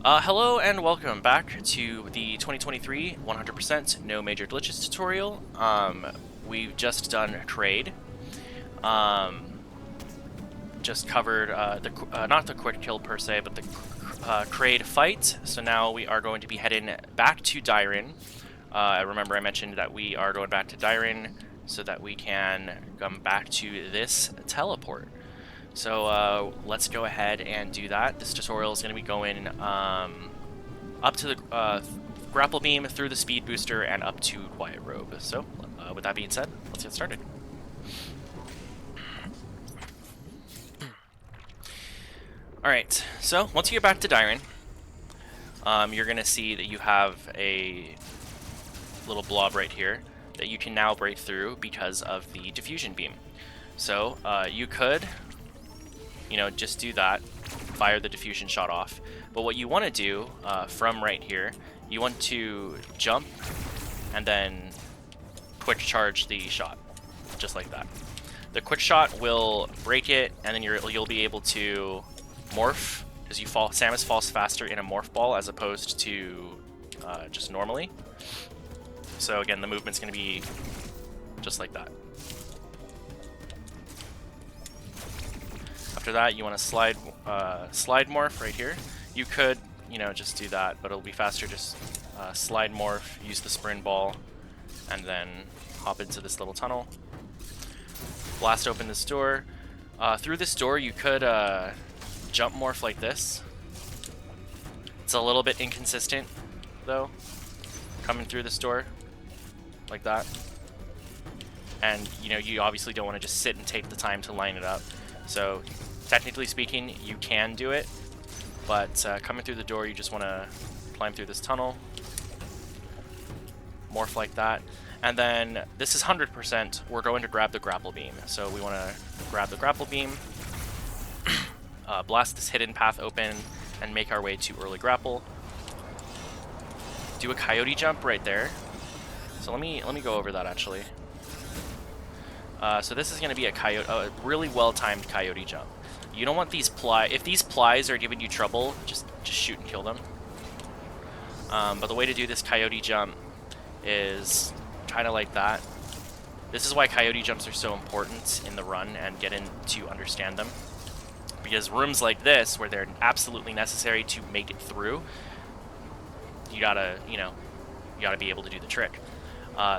Hello and welcome back to the 2023 100% no major glitches tutorial. We've just done Kraid. Just covered not the quick kill per se, but the Kraid fight. So now we are going to be heading back to Dyren. Remember I mentioned that we are going back to Dyren so that we can come back to this teleport. So let's go ahead and do that. This tutorial is going to be going up to the Grapple Beam, through the Speed Booster, and up to Quiet Robe. So with that being said, let's get started. Alright, so once you get back to Dyren, you're going to see that you have a little blob right here that you can now break through because of the Diffusion Beam. So you could just do that, fire the diffusion shot off. But what you want to do from right here, you want to jump and then quick charge the shot, just like that. The quick shot will break it, and then you'll be able to morph, because Samus falls faster in a morph ball as opposed to just normally. So again, the movement's going to be just like that. After that, you want to slide morph right here. You could, just do that, but it'll be faster. Just slide morph, use the sprint ball, and then hop into this little tunnel. Blast open this door. Through this door, you could jump morph like this. It's a little bit inconsistent, though, coming through this door like that. And you obviously don't want to just sit and take the time to line it up. So technically speaking, you can do it, but coming through the door, you just want to climb through this tunnel, morph like that, and then this is 100%. We're going to grab the Grapple Beam. So we want to grab the Grapple Beam, blast this hidden path open, and make our way to early grapple. Do a coyote jump right there. So let me go over that actually. So this is going to be a really well-timed coyote jump. You don't want these if these plies are giving you trouble, just shoot and kill them. But the way to do this coyote jump is kind of like that. This is why coyote jumps are so important in the run and getting to understand them. Because rooms like this, where they're absolutely necessary to make it through, you gotta be able to do the trick.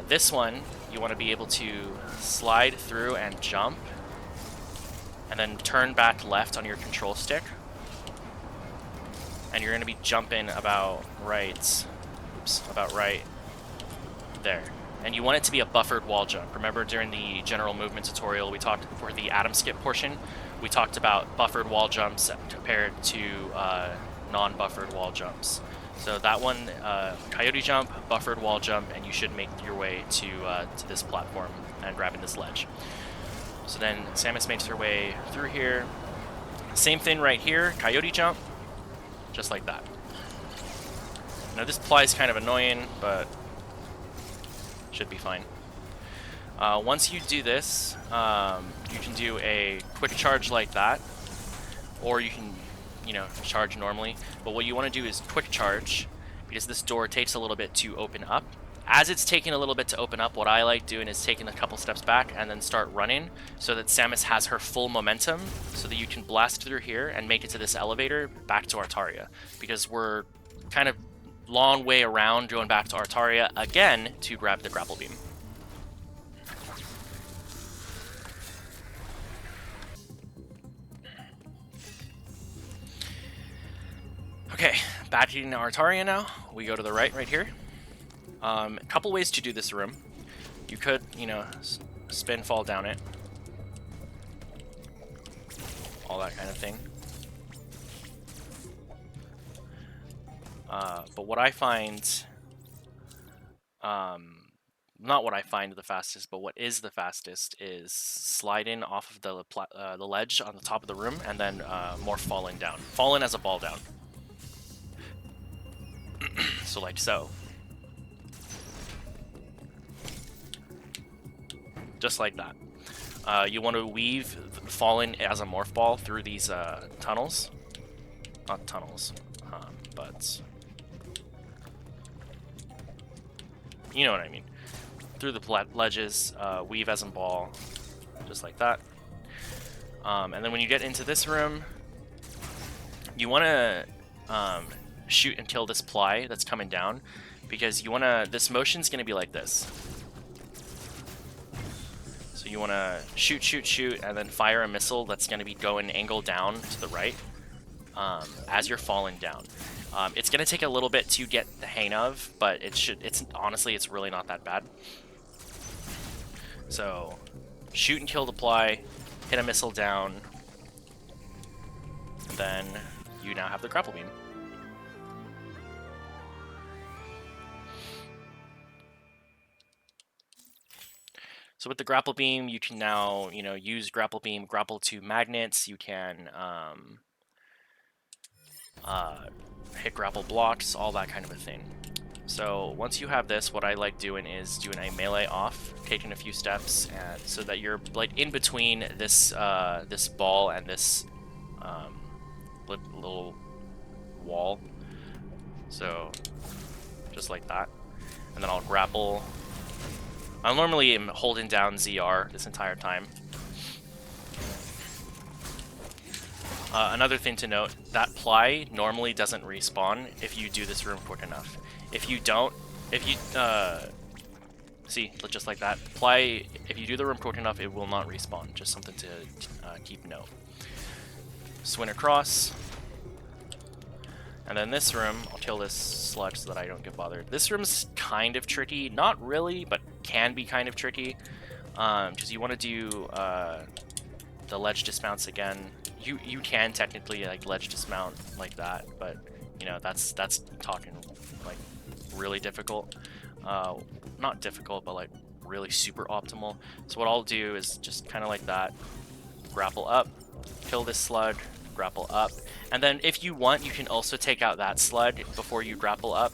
This one, you want to be able to slide through and jump, and then turn back left on your control stick, and you're going to be jumping about right there. And you want it to be a buffered wall jump. Remember, during the general movement tutorial, we talked for the atom skip portion, we talked about buffered wall jumps compared to non-buffered wall jumps. So that one, coyote jump, buffered wall jump, and you should make your way to this platform and grabbing this ledge. So then Samus makes her way through here. Same thing right here, coyote jump, just like that. Now this ply is kind of annoying, but should be fine. Once you do this, you can do a quick charge like that, or you can charge normally. But what you want to do is quick charge, because this door takes a little bit to open up. As it's taking a little bit to open up, what I like doing is taking a couple steps back and then start running, so that Samus has her full momentum, so that you can blast through here and make it to this elevator back to Artaria. Because we're kind of long way around going back to Artaria again to grab the Grapple Beam. Okay, back in Artaria now. We go to the right here. A couple ways to do this room. You could, spin, fall down it. All that kind of thing. But what I find, not what I find the fastest, but what is the fastest is sliding off of the ledge on the top of the room, and then more falling down. Falling as a ball down. So like so. Just like that. You want to weave falling as a morph ball through these tunnels. not tunnels, but you know what I mean. Through the ledges, weave as in ball, just like that. And then when you get into this room, you want to shoot and kill this ply that's coming down, because you want to, this motion's going to be like this. So you want to shoot, shoot, shoot, and then fire a missile that's going to be going angle down to the right as you're falling down. It's going to take a little bit to get the hang of, but it's honestly, it's really not that bad. So shoot and kill the ply, hit a missile down, and then you now have the grapple beam. So with the grapple beam, you can now, use grapple beam, grapple to magnets. You can hit grapple blocks, all that kind of a thing. So once you have this, what I like doing is doing a melee off, taking a few steps, and so that you're like in between this this ball and this little wall. So just like that, and then I'll grapple. I normally am holding down ZR this entire time. Another thing to note, that ply normally doesn't respawn if you do this room quick enough. If you don't, see, just like that, ply, if you do the room quick enough, it will not respawn. Just something to keep note. Swing across. And then this room, I'll kill this sludge so that I don't get bothered. This room's kind of tricky. Not really, but can be kind of tricky. Because you want to do the ledge dismounts again. You can technically like ledge dismount like that, but that's talking like really difficult. Not difficult, but like really super optimal. So what I'll do is just kind of like that, grapple up, kill this slug, grapple up, and then if you want, you can also take out that slug before you grapple up.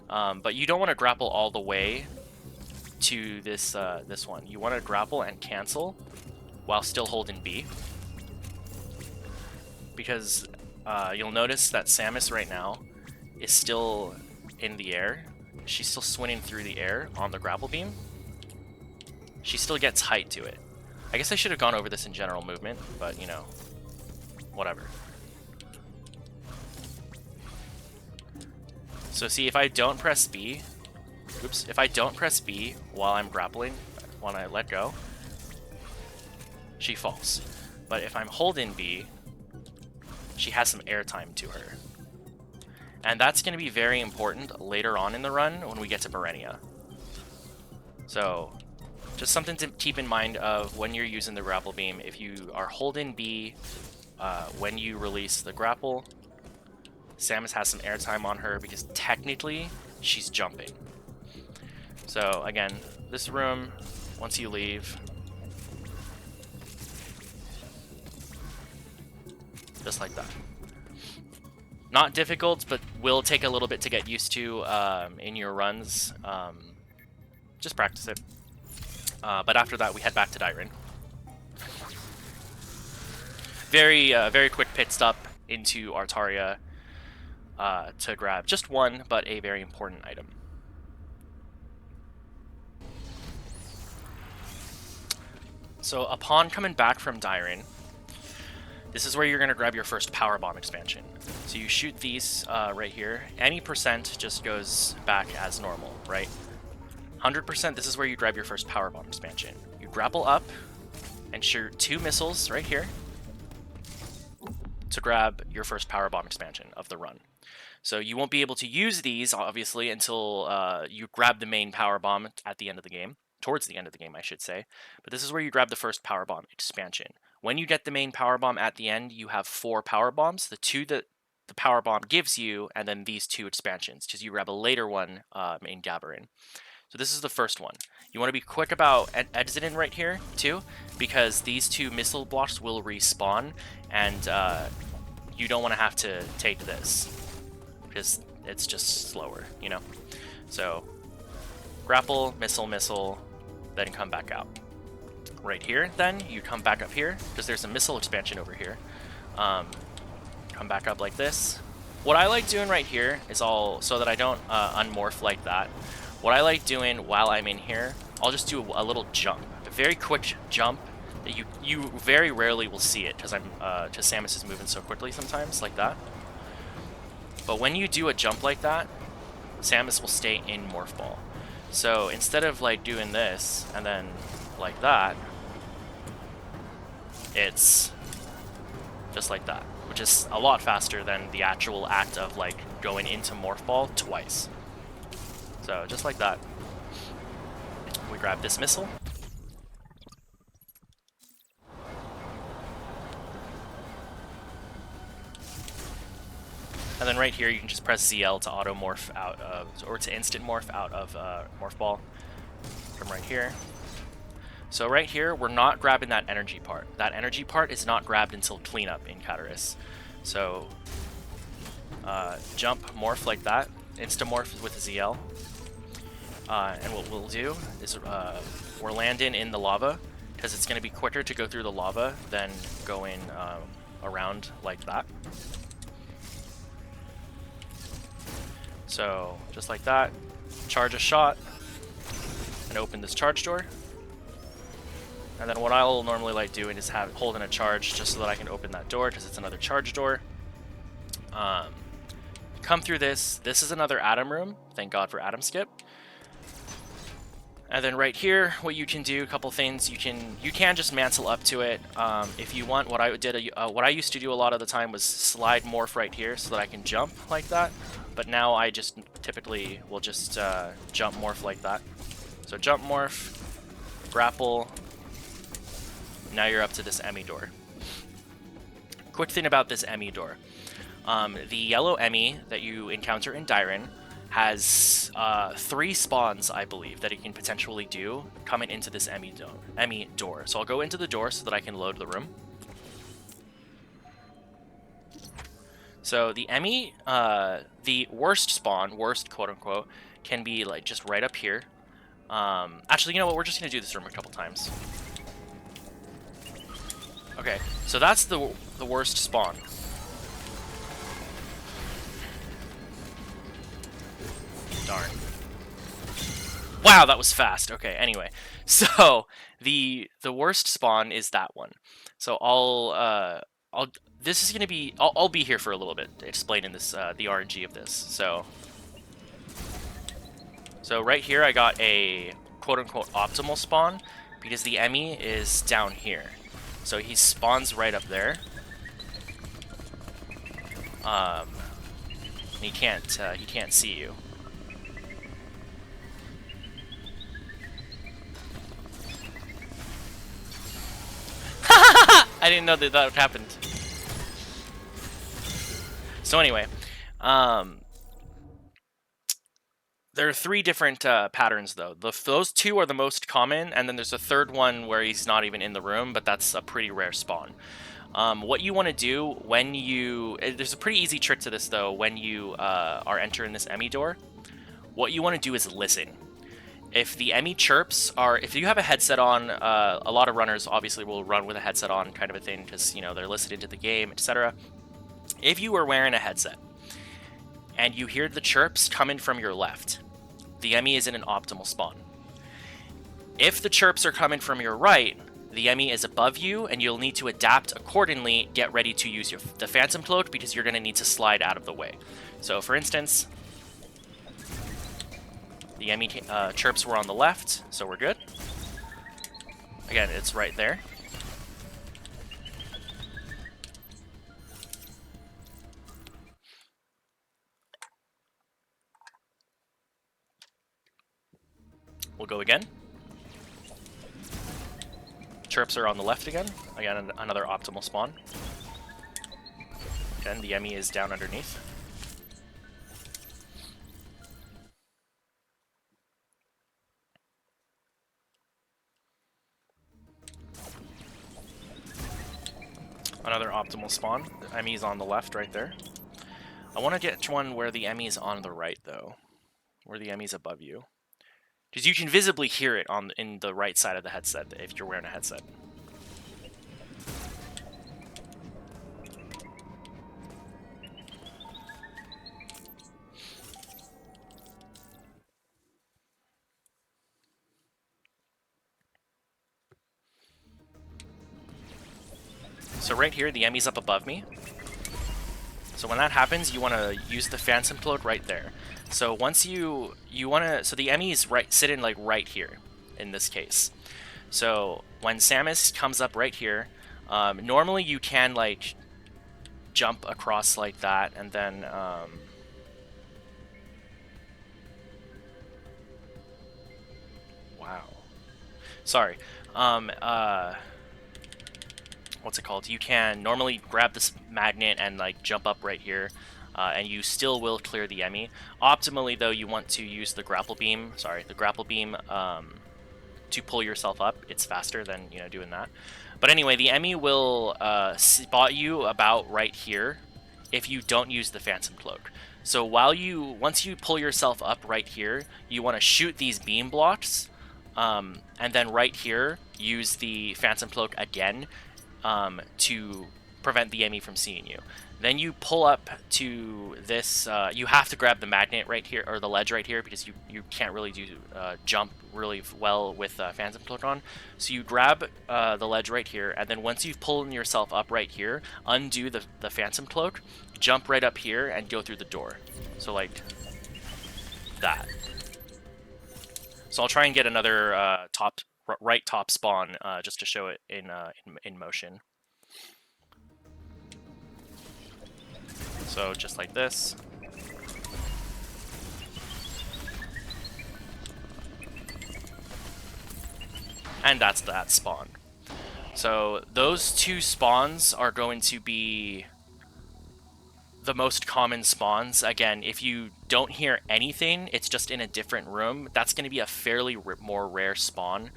But you don't want to grapple all the way to this this one. You want to grapple and cancel while still holding B, because you'll notice that Samus right now is still in the air. She's still swinging through the air on the grapple beam. She still gets height to it. I guess I should have gone over this in general movement, but whatever. So see, if I don't press B, if I don't press B while I'm grappling, when I let go, she falls. But if I'm holding B, she has some airtime to her. And that's going to be very important later on in the run when we get to Burenia. So just something to keep in mind of when you're using the grapple beam. If you are holding B when you release the grapple, Samus has some airtime on her because technically she's jumping. So again, this room, once you leave, just like that. Not difficult, but will take a little bit to get used to in your runs. Just practice it. But after that, we head back to Dairin. Very quick pit stop into Artaria to grab just one, but a very important item. So upon coming back from Dairin, this is where you're going to grab your first Power Bomb expansion. So you shoot these right here. Any percent just goes back as normal, right? 100%, this is where you grab your first Power Bomb expansion. You grapple up and shoot 2 missiles right here to grab your first Power Bomb expansion of the run. So you won't be able to use these, obviously, until you grab the main Power Bomb at the end of the game. Towards the end of the game, I should say. But this is where you grab the first Power Bomb expansion. When you get the main Power Bomb at the end, you have 4 Power Bombs. The 2 that the Power Bomb gives you, and then these 2 expansions, because you grab a later one in Gabarin. So this is the first one. You want to be quick about exiting right here, too, because these 2 missile blocks will respawn, and you don't want to have to take this, because it's just slower, So, grapple, missile, then come back out. Right here, then, you come back up here, because there's a missile expansion over here. Come back up like this. What I like doing right here is so that I don't unmorph like that. What I like doing while I'm in here, I'll just do a little jump, a very quick jump. That you very rarely will see it because Samus is moving so quickly sometimes like that. But when you do a jump like that, Samus will stay in Morph Ball. So instead of like doing this and then like that, it's just like that, which is a lot faster than the actual act of like going into Morph Ball twice. So just like that. We grab this missile. And then right here, you can just press ZL to auto morph out of, or to instant morph out of Morph Ball. From right here. So right here, we're not grabbing that energy part. That energy part is not grabbed until cleanup in Cataris. So jump, morph like that, insta-morph with ZL. And what we'll do is we're landing in the lava, because it's going to be quicker to go through the lava than going around like that. So just like that, charge a shot, and open this charge door. And then what I'll normally like doing is holding a charge just so that I can open that door, because it's another charge door. Come through this. This is another Atom room. Thank God for Atom Skip. And then right here, what you can do, a couple things. You can just mantle up to it. If you want, what I used to do a lot of the time was slide morph right here so that I can jump like that. But now I just typically will just jump morph like that. So jump morph, grapple. Now you're up to this Emmi door. Quick thing about this Emmi door. The Yellow Emmi that you encounter in Dyron has 3 spawns, I believe, that it can potentially do coming into this Emmi door. So I'll go into the door so that I can load the room. So the Emmi, the worst spawn, worst quote-unquote, can be like just right up here. Actually, you know what? We're just going to do this room a couple times. Okay, so that's the worst spawn. Darn. Wow, that was fast. Okay, anyway. So, the worst spawn is that one. So this is going to be... I'll be here for a little bit explaining this, the RNG of this. So right here I got a quote-unquote optimal spawn because the Emmi is down here. So he spawns right up there. He can't see you. I didn't know that happened. So anyway, there are 3 different patterns, though. Those 2 are the most common, and then there's a third one where he's not even in the room, but that's a pretty rare spawn. What you want to do when you... There's a pretty easy trick to this, though, when you are entering this Emmi door. What you want to do is listen. If the Emmi chirps are... If you have a headset on, a lot of runners obviously will run with a headset on kind of a thing, because, you know, they're listening to the game, etc. If you are wearing a headset, and you hear the chirps coming from your left, the Emmi is in an optimal spawn. If the chirps are coming from your right, the Emmi is above you, and you'll need to adapt accordingly. Get ready to use the Phantom Cloak, because you're going to need to slide out of the way. So, for instance, the Emmi chirps were on the left, so we're good. Again, it's right there. We'll go again. Chirps are on the left again. Again, another optimal spawn. Again, the Emmi is down underneath. Another optimal spawn. The Emmi's on the left right there. I want to get one where the Emmi's on the right, though. Where the Emmi's above you. Because you can visibly hear it in the right side of the headset if you're wearing a headset. So right here, the Emmi's up above me. So when that happens, you want to use the Phantom Cloak right there. So once you want to, so the Emmi is sitting like right here in this case. So when Samus comes up right here, normally you can like jump across like that, and then wow, sorry, what's it called? You can normally grab this magnet and like jump up right here, and you still will clear the Emmi. Optimally, though, you want to use the Grapple Beam. Sorry, the Grapple Beam to pull yourself up. It's faster than doing that. But anyway, the Emmi will spot you about right here if you don't use the Phantom Cloak. So once you pull yourself up right here, you want to shoot these beam blocks, and then right here use the Phantom Cloak again to prevent the Emmi from seeing you. Then you pull up to this, you have to grab the magnet right here, or the ledge right here, because you can't really do jump really well with Phantom Cloak on. So you grab the ledge right here, and then once you've pulled yourself up right here, undo the Phantom Cloak, jump right up here, and go through the door. So like that. So I'll try and get another right top spawn just to show it in motion. So just like this. And that's that spawn. So those two spawns are going to be the most common spawns. Again, if you don't hear anything, it's just in a different room, that's going to be a fairly more rare spawn.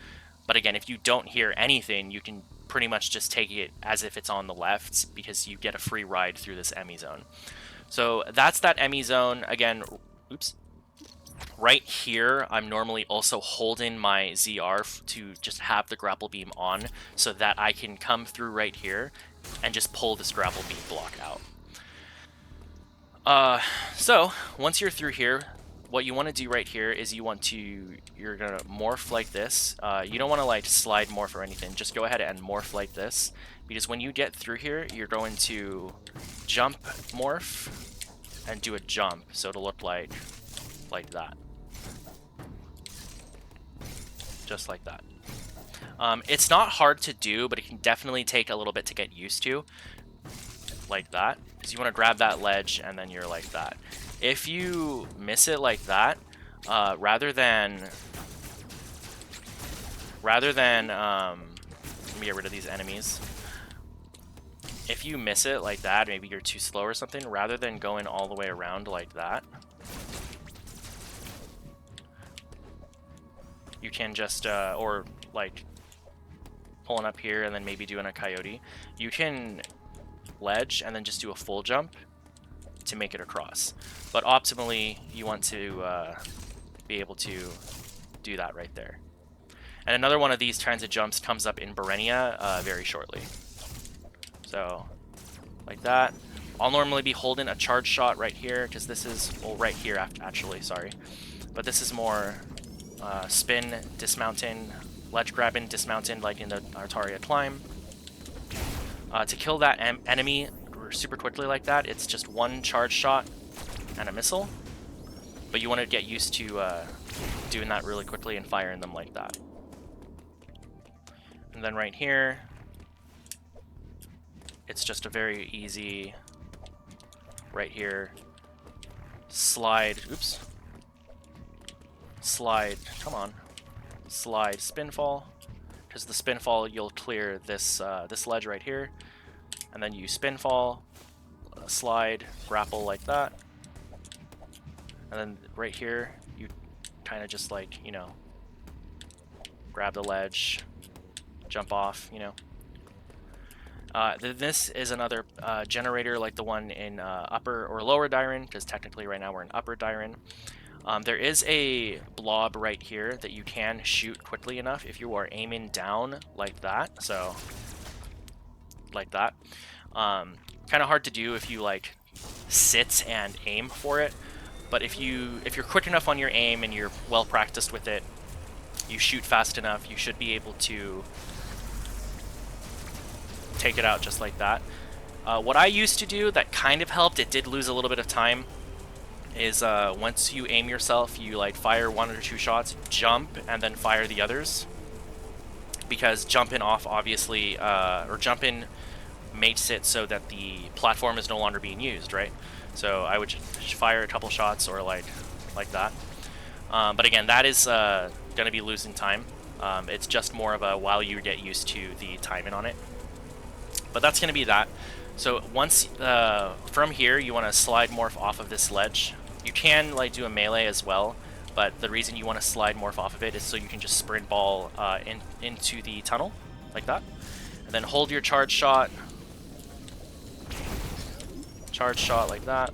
But again, if you don't hear anything, you can pretty much just take it as if it's on the left, because you get a free ride through this Emmi Zone. So that's that Emmi Zone. Again, oops. Right here, I'm normally also holding my ZR to just have the Grapple Beam on, so that I can come through right here and just pull this Grapple Beam block out. So once you're through here, what you want to do right here is you're gonna morph like this. You don't want to like slide morph or anything. Just go ahead and morph like this, because when you get through here, you're going to jump morph and do a jump, so it'll look like that, just like that. It's not hard to do, but it can definitely take a little bit to get used to, like that, because you want to grab that ledge and then you're like that. If you miss it like that, rather than let me get rid of these enemies. If you miss it like that, maybe you're too slow or something, rather than going all the way around like that, you can just, or like pulling up here and then maybe doing a coyote, you can ledge and then just do a full jump to make it across. But optimally, you want to be able to do that right there. And another one of these kinds of jumps comes up in Burenia very shortly. So, like that. I'll normally be holding a charge shot right here, because this is, well, right here actually, sorry. But this is more spin, dismounting, ledge grabbing, dismounting, like in the Artaria climb. To kill that enemy super quickly like that, it's just one charge shot and a missile. But you want to get used to doing that really quickly and firing them like that. And then right here, it's just a very easy, right here, slide, oops, slide, come on, slide, spinfall, because the spinfall, you'll clear this, this ledge right here, and then you spinfall, slide, grapple like that, and then right here, you kind of just like, grab the ledge, jump off, This is another generator like the one in upper or lower Dyron, because technically right now we're in upper Dyron. There is a blob right here that you can shoot quickly enough if you are aiming down like that. So, like that. Kind of hard to do if you like sit and aim for it. But if you're quick enough on your aim and you're well practiced with it, you shoot fast enough, you should be able to take it out just like that. What I used to do that kind of helped, it did lose a little bit of time, is once you aim yourself, you like fire 1 or 2 shots, jump, and then fire the others. Because jump in off obviously, or jump in makes it so that the platform is no longer being used, right? So I would just fire a couple shots or like that. But again, that is going to be losing time. It's just more of a while you get used to the timing on it. But that's going to be that. So once from here, you want to slide morph off of this ledge. You can like do a melee as well, but the reason you want to slide morph off of it is so you can just sprint ball into the tunnel like that, and then hold your charge shot. Charge shot like that.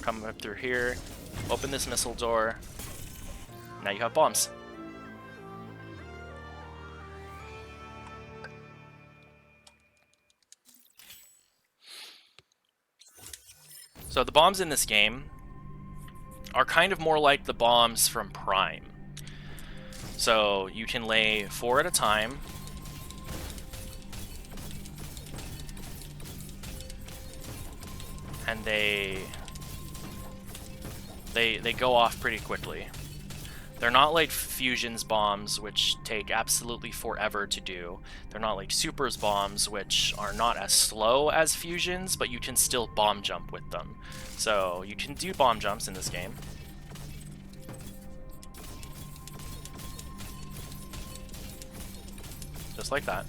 Come up through here. Open this missile door. Now you have bombs. So the bombs in this game are kind of more like the bombs from Prime. So you can lay 4 at a time. And they go off pretty quickly. They're not like Fusion's bombs, which take absolutely forever to do. They're not like Super's bombs, which are not as slow as Fusion's, but you can still bomb jump with them. So you can do bomb jumps in this game. Just like that.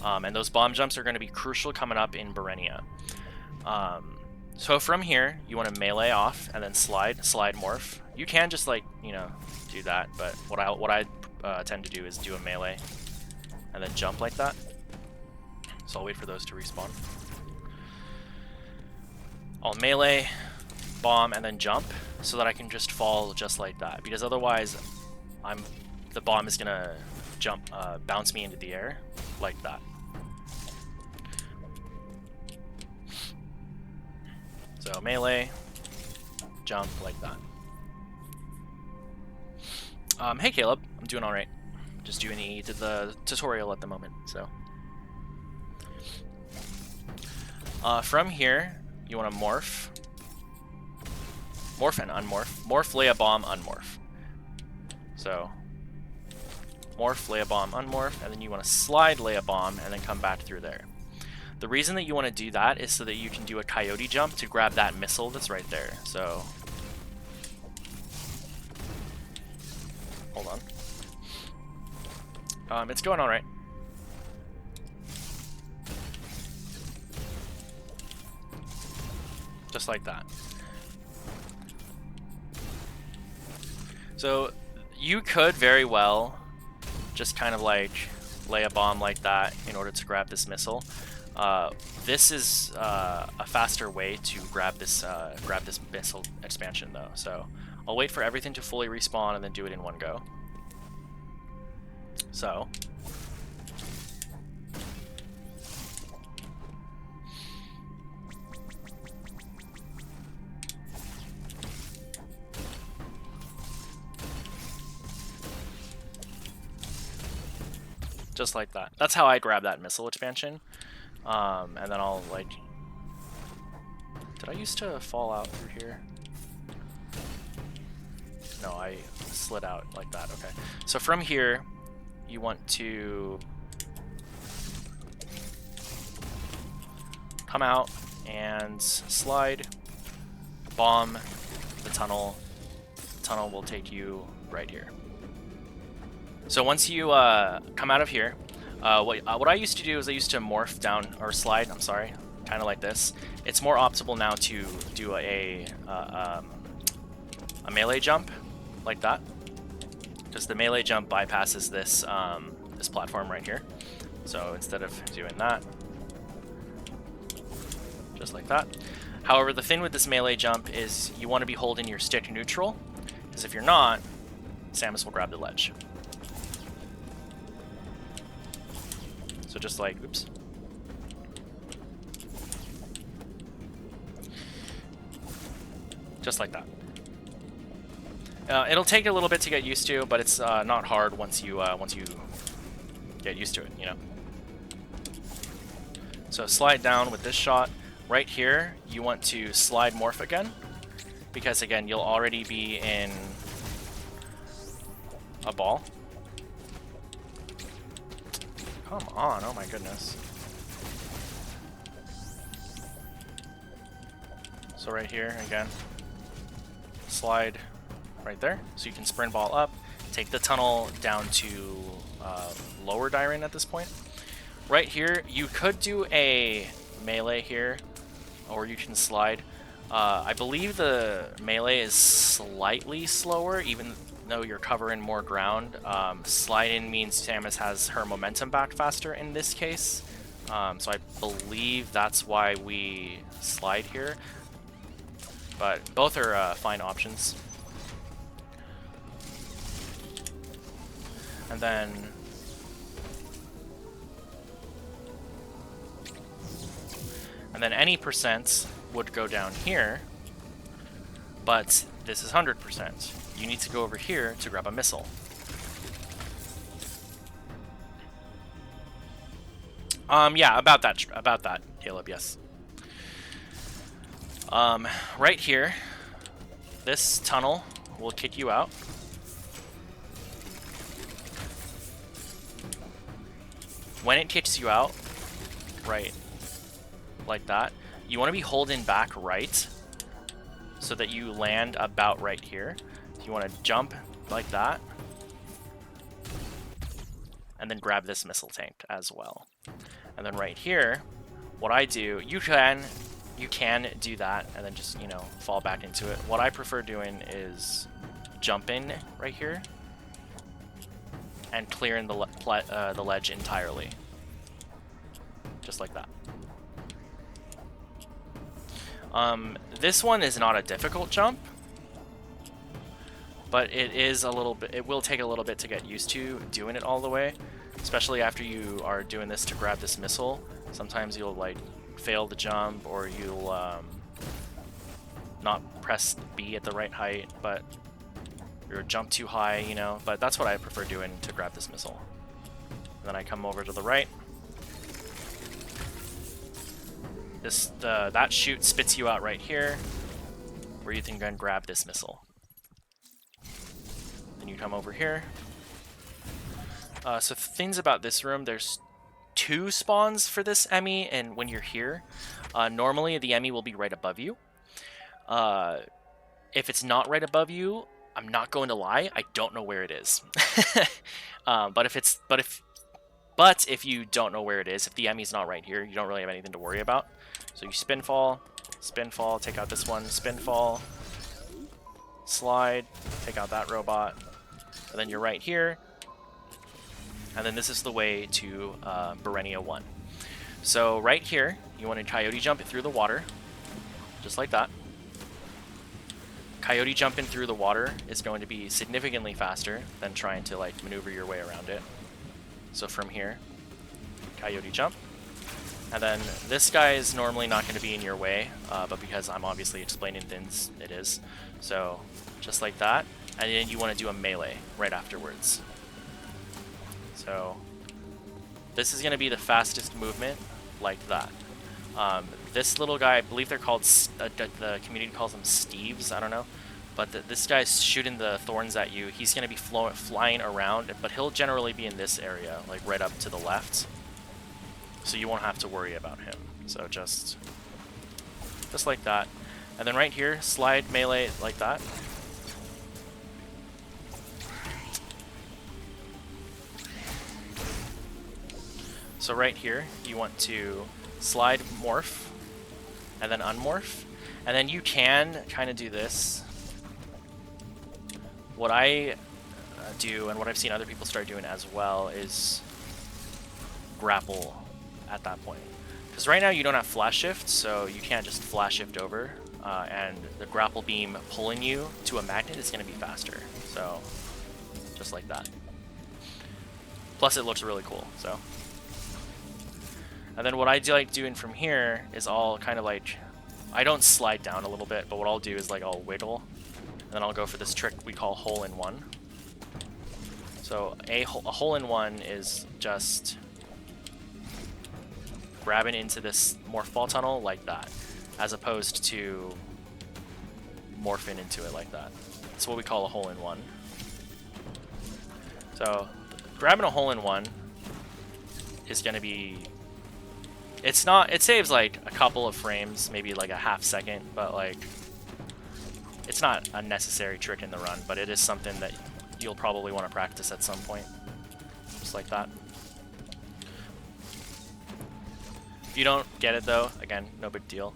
And those bomb jumps are going to be crucial coming up in Burenia. So from here, you want to melee off and then slide morph. You can just like, you know, do that, but what I tend to do is do a melee and then jump like that. So I'll wait for those to respawn. I'll melee, bomb, and then jump so that I can just fall just like that, because otherwise the bomb is gonna jump, bounce me into the air like that. So melee, jump like that. Hey Caleb, I'm doing alright. Just doing the tutorial at the moment, so. From here, you want to morph. Morph and unmorph. Morph, lay a bomb, unmorph. So, morph, lay a bomb, unmorph, and then you want to slide, lay a bomb, and then come back through there. The reason that you want to do that is so that you can do a coyote jump to grab that missile that's right there. So, hold on. It's going all right. Just like that. So you could very well just kind of like lay a bomb like that in order to grab this missile. This is a faster way to grab this missile expansion though. So I'll wait for everything to fully respawn and then do it in one go. So just like that. That's how I grab that missile expansion. And then I'll like... Did I used to fall out through here? No, I slid out like that. Okay. So from here, you want to come out and slide, bomb the tunnel. The tunnel will take you right here. So once you come out of here, what I used to do is I used to morph down, or slide, I'm sorry, kind of like this. It's more optimal now to do a melee jump like that, because the melee jump bypasses this this platform right here. So instead of doing that, just like that. However, the thing with this melee jump is you want to be holding your stick neutral, because if you're not, Samus will grab the ledge. So just like, oops. Just like that. It'll take a little bit to get used to, but it's not hard once you get used to it, you know. So slide down with this shot. Right here, you want to slide morph again, because again, you'll already be in a ball. Come on, oh my goodness. So right here, again, slide right there, so you can sprint ball up, take the tunnel down to lower Dyron at this point. Right here, you could do a melee here, or you can slide. I believe the melee is slightly slower, even though you're covering more ground. Slide-in means Samus has her momentum back faster in this case. So I believe that's why we slide here. But both are fine options. And then any percent would go down here, but this is 100%. You need to go over here to grab a missile. Yeah, about that, Caleb, yes. Right here, this tunnel will kick you out. When it kicks you out, right, like that, you want to be holding back right so that you land about right here. You want to jump like that and then grab this missile tank as well. And then right here, what I do, you can do that and then just, you know, fall back into it. What I prefer doing is jumping right here and clearing the ledge entirely, just like that. This one is not a difficult jump, but it is a little bit. It will take a little bit to get used to doing it all the way, especially after you are doing this to grab this missile. Sometimes you'll like fail the jump, or you'll not press B at the right height, but you'll jump too high, you know. But that's what I prefer doing to grab this missile. And then I come over to the right. That chute spits you out right here, where you can go and grab this missile. Then you come over here. So things about this room, there's 2 spawns for this Emmi, and when you're here, normally the Emmi will be right above you. If it's not right above you, I'm not going to lie, I don't know where it is. But if you don't know where it is, if the Emmi's not right here, you don't really have anything to worry about. So you spin fall, take out this one, spin fall, slide, take out that robot, and then you're right here. And then this is the way to Burenia 1. So right here, you want to coyote jump it through the water, just like that. Coyote jumping through the water is going to be significantly faster than trying to like maneuver your way around it. So from here, coyote jump. And then this guy is normally not going to be in your way, but because I'm obviously explaining things, it is. So just like that. And then you want to do a melee right afterwards. So this is going to be the fastest movement, like that. This little guy, I believe they're called, the community calls them Steves, I don't know. But this guy's shooting the thorns at you. He's going to be flying around, but he'll generally be in this area, like right up to the left. So you won't have to worry about him. So just like that. And then right here, slide melee like that. So right here, you want to slide morph, and then unmorph. And then you can kind of do this. What I do, and what I've seen other people start doing as well, is grapple at that point. Because right now you don't have flash shift, so you can't just flash shift over, and the grapple beam pulling you to a magnet is going to be faster. So just like that. Plus it looks really cool, so. And then what I like doing from here is all kind of like, I don't slide down a little bit, but what I'll do is like I'll wiggle, and then I'll go for this trick we call hole in one. So a hole in one is just grabbing into this morph ball tunnel like that, as opposed to morphing into it like that. That's what we call a hole-in-one. So grabbing a hole-in-one is going to be... It saves like a couple of frames, maybe like a half second, but like it's not a necessary trick in the run, but it is something that you'll probably want to practice at some point. Just like that. If you don't get it though, again, no big deal.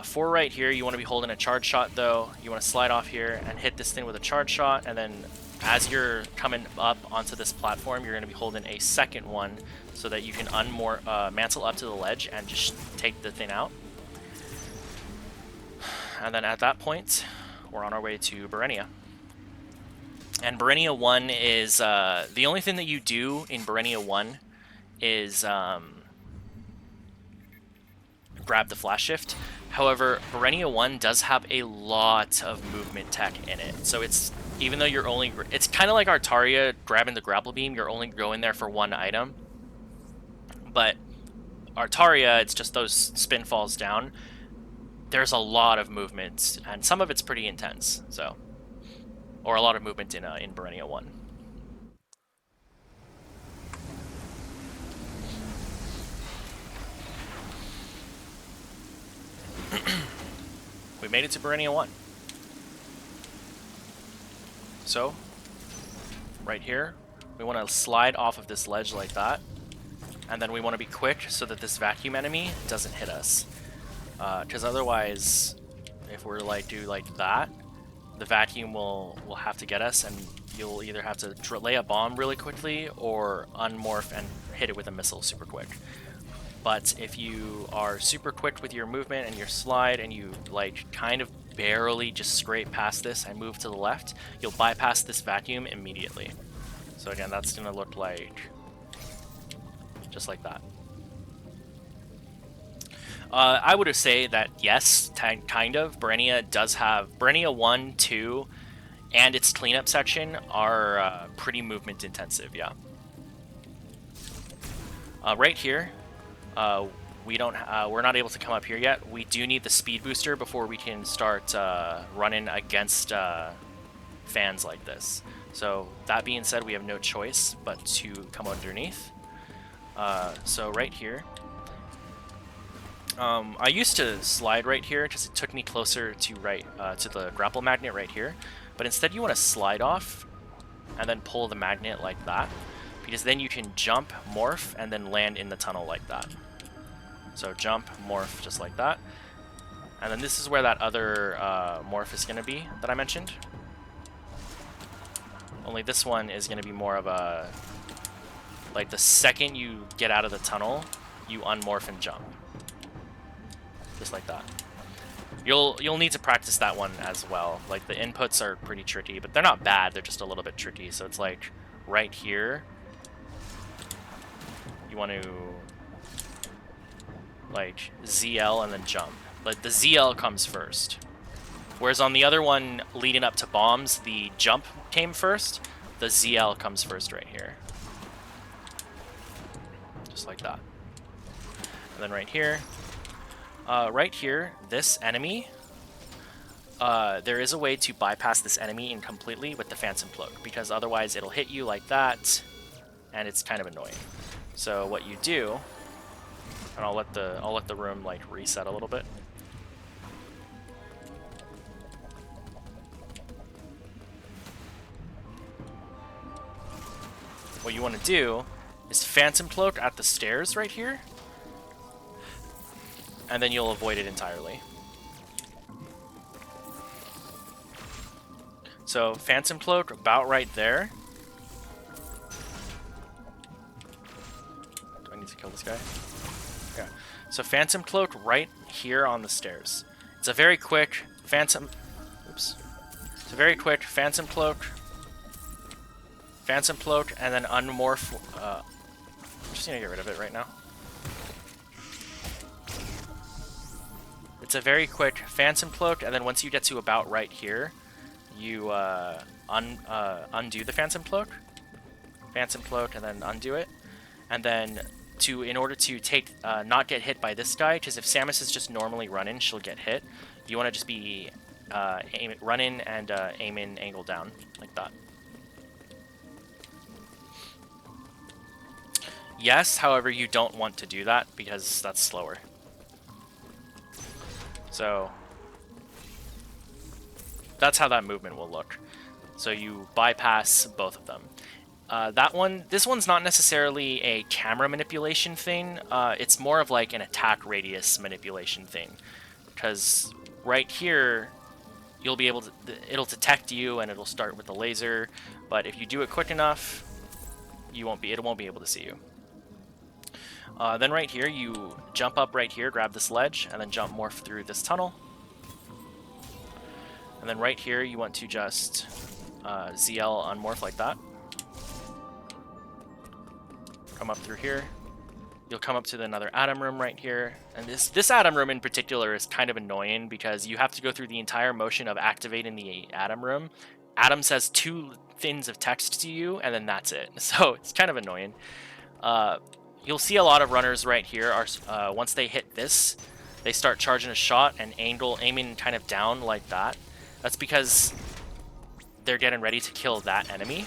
For right here, you want to be holding a charge shot though. You want to slide off here and hit this thing with a charge shot, and then as you're coming up onto this platform, you're going to be holding a second one so that you can mantle up to the ledge and just take the thing out. And then at that point, we're on our way to Burenia. And Burenia 1 is, the only thing that you do in Burenia 1 is grab the flash shift. However, Burenia 1 does have a lot of movement tech in it. So it's, even though you're only, it's kind of like Artaria grabbing the Grapple Beam, you're only going there for one item. But Artaria, it's just those spin falls down. There's a lot of movement, and some of it's pretty intense, so. Or a lot of movement in Burenia 1. We made it to Burenia 1. So, right here, we want to slide off of this ledge like that. And then we want to be quick so that this vacuum enemy doesn't hit us. Because otherwise, if we're like do like that, the vacuum will have to get us, and you'll either have to lay a bomb really quickly or unmorph and hit it with a missile super quick. But if you are super quick with your movement and your slide, and you like kind of barely just scrape past this and move to the left, you'll bypass this vacuum immediately. So again, that's gonna look like just like that. I would say that yes, kind of. Burenia does have Burenia 1, 2, and its cleanup section are pretty movement intensive. Yeah. Right here, we're not able to come up here yet. We do need the speed booster before we can start running against fans like this. So that being said, we have no choice but to come underneath. So right here. I used to slide right here because it took me closer to to the grapple magnet right here, but instead you want to slide off and then pull the magnet like that, because then you can jump, morph, and then land in the tunnel like that. So jump, morph, just like that, and then this is where that other morph is going to be that I mentioned. Only this one is going to be more of a, like the second you get out of the tunnel, you unmorph and jump. Just like that. You'll need to practice that one as well. Like the inputs are pretty tricky, but they're not bad, they're just a little bit tricky. So it's like right here, you want to like ZL and then jump. Like the ZL comes first. Whereas on the other one leading up to bombs, the jump came first, the ZL comes first right here. Just like that. And then right here, this enemy, there is a way to bypass this enemy completely with the Phantom Cloak, because otherwise it'll hit you like that, and it's kind of annoying. So what you do, and I'll let the room like reset a little bit. What you want to do is Phantom Cloak at the stairs right here, and then you'll avoid it entirely. So Phantom Cloak about right there. Do I need to kill this guy? Yeah. So Phantom Cloak right here on the stairs. It's a very quick Phantom... Oops. It's a very quick Phantom Cloak, and then unmorph... I'm just gonna get rid of it right now. It's a very quick Phantom Cloak, and then once you get to about right here, you undo the Phantom Cloak, and then undo it, and then in order to take not get hit by this guy, because if Samus is just normally running, she'll get hit. You want to just be run in and aim in, angle down, like that. Yes, however, you don't want to do that because that's slower. So that's how that movement will look. So you bypass both of them. This one's not necessarily a camera manipulation thing. It's more of like an attack radius manipulation thing. Because right here, you'll be able to, it'll detect you and it'll start with the laser. But if you do it quick enough, it won't be able to see you. Then right here, you jump up right here, grab this ledge, and then jump morph through this tunnel. And then right here, you want to just ZL unmorph like that. Come up through here. You'll come up to another Atom room right here. And this Atom room in particular is kind of annoying because you have to go through the entire motion of activating the Atom room. Atom says 2 things of text to you, and then that's it. So it's kind of annoying. You'll see a lot of runners right here are once they hit this, they start charging a shot and aiming kind of down like that. That's because they're getting ready to kill that enemy.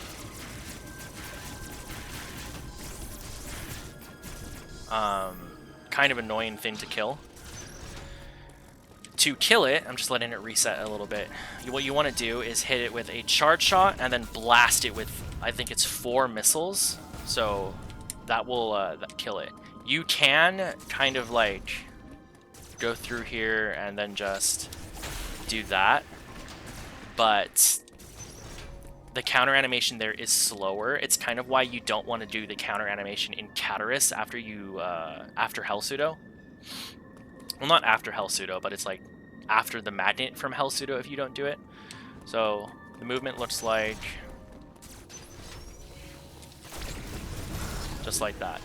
Kind of annoying thing to kill. To kill it, I'm just letting it reset a little bit. What you want to do is hit it with a charge shot and then blast it with, I think it's 4 missiles. So that will kill it. You can kind of like go through here and then just do that, but the counter animation there is slower. It's kind of why you don't want to do the counter animation in Catarus after Hell Pseudo. Well, not after Hell Pseudo, but it's like after the magnet from Hell Pseudo if you don't do it. So the movement looks like just like that.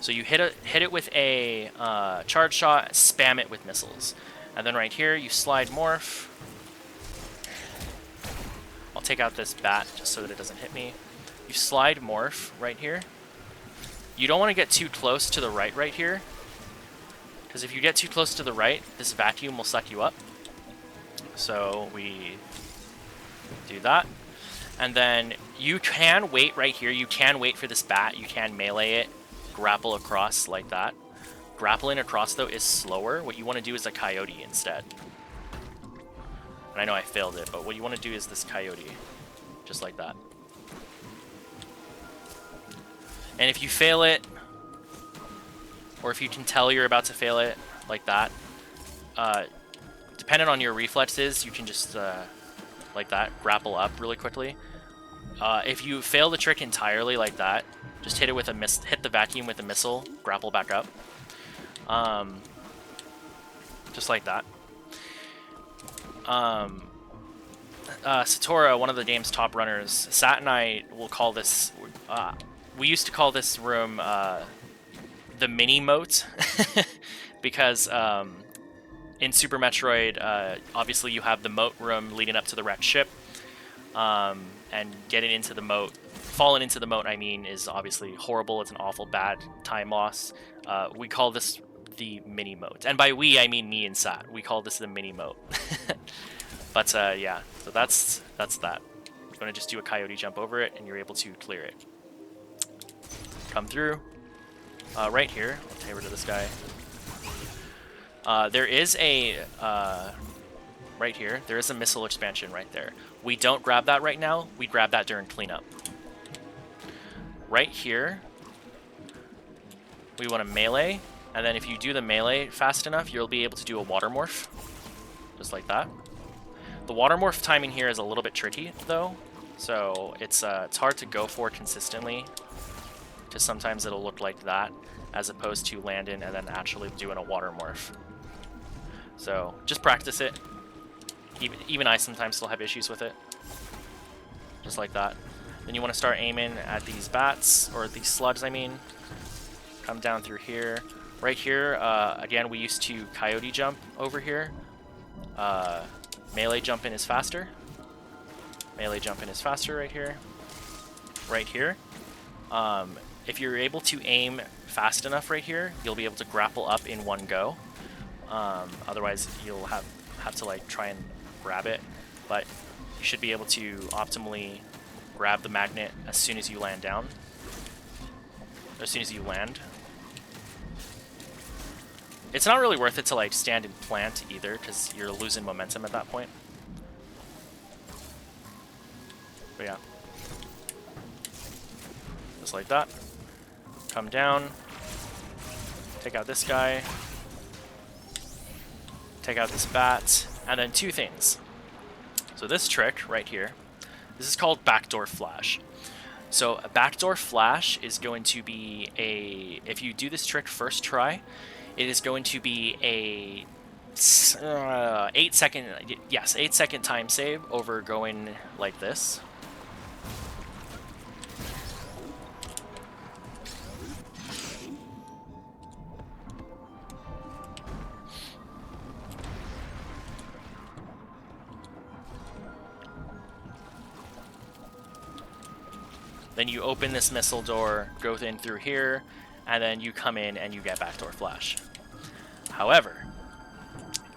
So you hit it with a charge shot, spam it with missiles, and then right here you slide morph. I'll take out this bat just so that it doesn't hit me. You slide morph right here. You don't want to get too close to the right here, because if you get too close to the right, this vacuum will suck you up. So we do that. And then you can wait right here. You can wait for this bat. You can melee it, grapple across like that. Grappling across, though, is slower. What you want to do is a coyote instead. And I know I failed it, but what you want to do is this coyote. Just like that. And if you fail it, or if you can tell you're about to fail it like that, depending on your reflexes, you can just, like that, grapple up really quickly. If you fail the trick entirely like that, just hit it with hit the vacuum with a missile, grapple back up. Just like that. Satora, one of the game's top runners, Sat and I will call this, we used to call this room the mini moat, because in Super Metroid, obviously you have the moat room leading up to the wrecked ship, and getting into the moat, falling into the moat, I mean, is obviously horrible. It's an awful bad time loss. We call this the mini moat, and by we I mean me and Sat. We call this the mini moat. But yeah, so that's that. You're gonna just do a coyote jump over it, and you're able to clear it. Come through. Right here, I'll take over to this guy. There is a right here. There is a missile expansion right there. We don't grab that right now. We grab that during cleanup. Right here, we want to melee, and then if you do the melee fast enough, you'll be able to do a water morph, just like that. The water morph timing here is a little bit tricky, though, so it's hard to go for consistently, because sometimes it'll look like that, as opposed to landing and then actually doing a water morph. So just practice it. Even I sometimes still have issues with it. Just like that. Then you want to start aiming at these bats, or these slugs, I mean. Come down through here. Right here, again, we used to coyote jump over here. Melee jumping is faster. Melee jumping is faster right here. Right here. If you're able to aim fast enough right here, you'll be able to grapple up in one go. Otherwise, you'll have to like try and grab it, but you should be able to optimally grab the magnet as soon as you land down. As soon as you land. It's not really worth it to like stand and plant either, because you're losing momentum at that point. But yeah. Just like that. Come down. Take out this guy. Take out this bat. And then two things. So this trick right here, this is called backdoor flash. So a backdoor flash is going to be a, if you do this trick first try, it is going to be a 8 second time save over going like this. Then you open this missile door, go in through here, and then you come in and you get backdoor flash. However,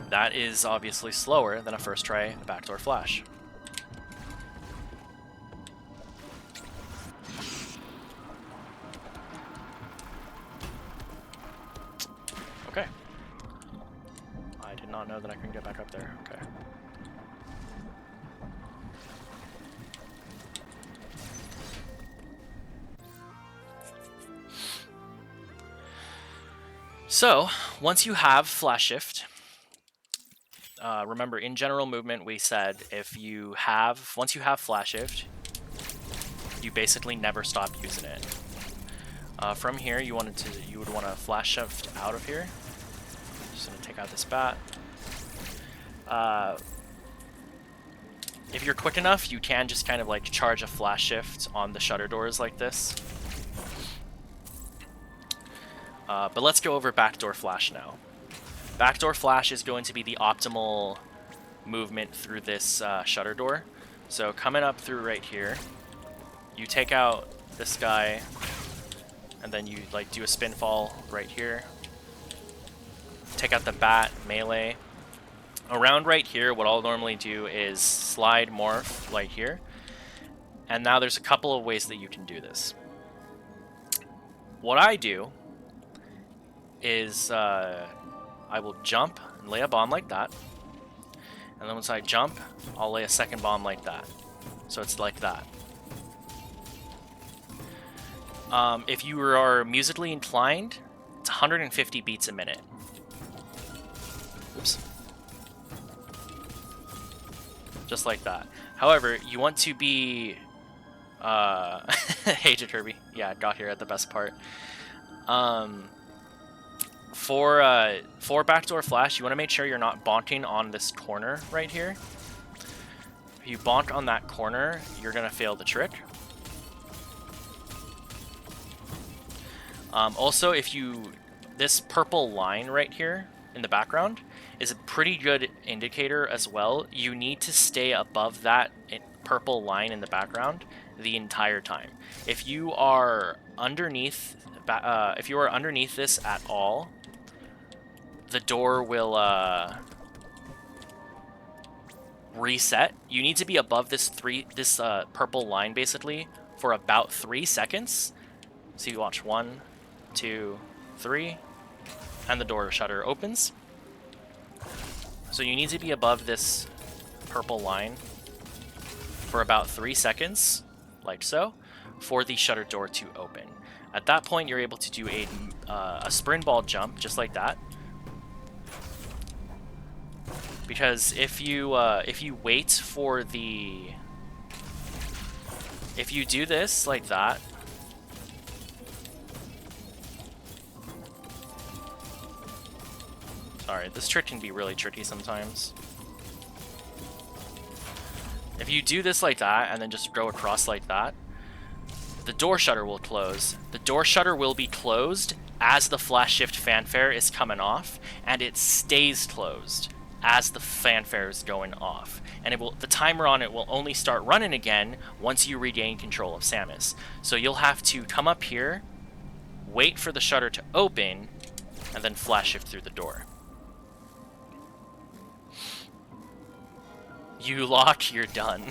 that is obviously slower than a first try backdoor flash. Okay. I did not know that I couldn't get back up there. Okay. So, once you have flash shift, remember in general movement we said once you have flash shift, you basically never stop using it. From here, you would want to flash shift out of here. Just gonna take out this bat. If you're quick enough, you can just kind of like charge a flash shift on the shutter doors like this. But let's go over backdoor flash now. Backdoor flash is going to be the optimal movement through this shutter door. So coming up through right here, you take out this guy, and then you like do a spin fall right here. Take out the bat, melee. Around right here, what I'll normally do is slide morph right here. And now there's a couple of ways that you can do this. What I do is I will jump and lay a bomb like that, and then once I jump, I'll lay a second bomb like that. So it's like that. If you are musically inclined, it's 150 beats a minute. Oops. Just like that. However, you want to be... Hey, Kirby. Yeah, got here at the best part. For backdoor flash, you want to make sure you're not bonking on this corner right here. If you bonk on that corner, you're going to fail the trick. Also, this purple line right here in the background is a pretty good indicator as well. You need to stay above that purple line in the background the entire time. If you are underneath this at all, the door will reset. You need to be above this purple line basically for about 3 seconds. So you watch 1, 2, 3, and the door shutter opens. So you need to be above this purple line for about 3 seconds, like so, for the shutter door to open. At that point, you're able to do a sprint ball jump, just like that. Because if you wait for the... If you do this like that... Sorry, this trick can be really tricky sometimes. If you do this like that, and then just go across like that, the door shutter will close. The door shutter will be closed as the flash shift fanfare is coming off, and it stays closed as the fanfare is going off. And the timer on it will only start running again once you regain control of Samus. So you'll have to come up here, wait for the shutter to open, and then flash shift through the door. You lock, you're done.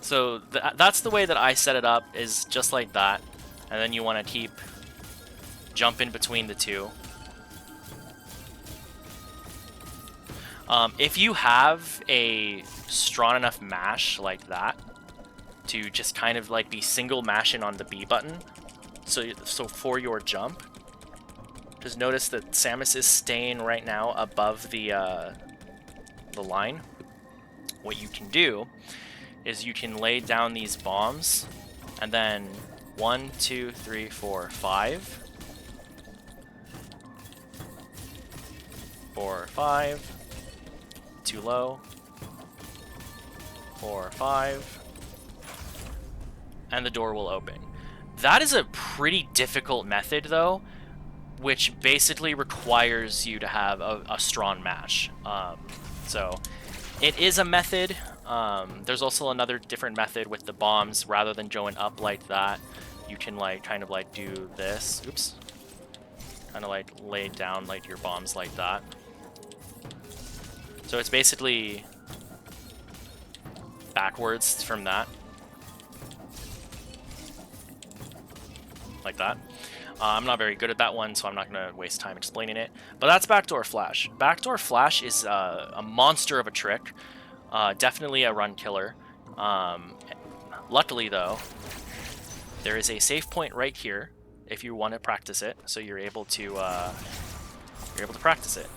So that's the way that I set it up, is just like that. And then you want to keep jumping between the two. If you have a strong enough mash like that to just kind of like be single mashing on the B button, so for your jump, just notice that Samus is staying right now above the line. What you can do is you can lay down these bombs, and then 1, 2, 3, 4, 5. 4, 5. Too low. 4, 5. And the door will open. That is a pretty difficult method, though, which basically requires you to have a strong mash. So it is a method. There's also another different method with the bombs. Rather than going up like that, you can like kind of like do this. Oops. Kind of like lay down like your bombs like that. So it's basically backwards from that. Like that. I'm not very good at that one, so I'm not going to waste time explaining it. But that's Backdoor Flash. Backdoor Flash is a monster of a trick. Definitely a run killer. Luckily, though, there is a save point right here if you want to practice it, so you're able to practice it.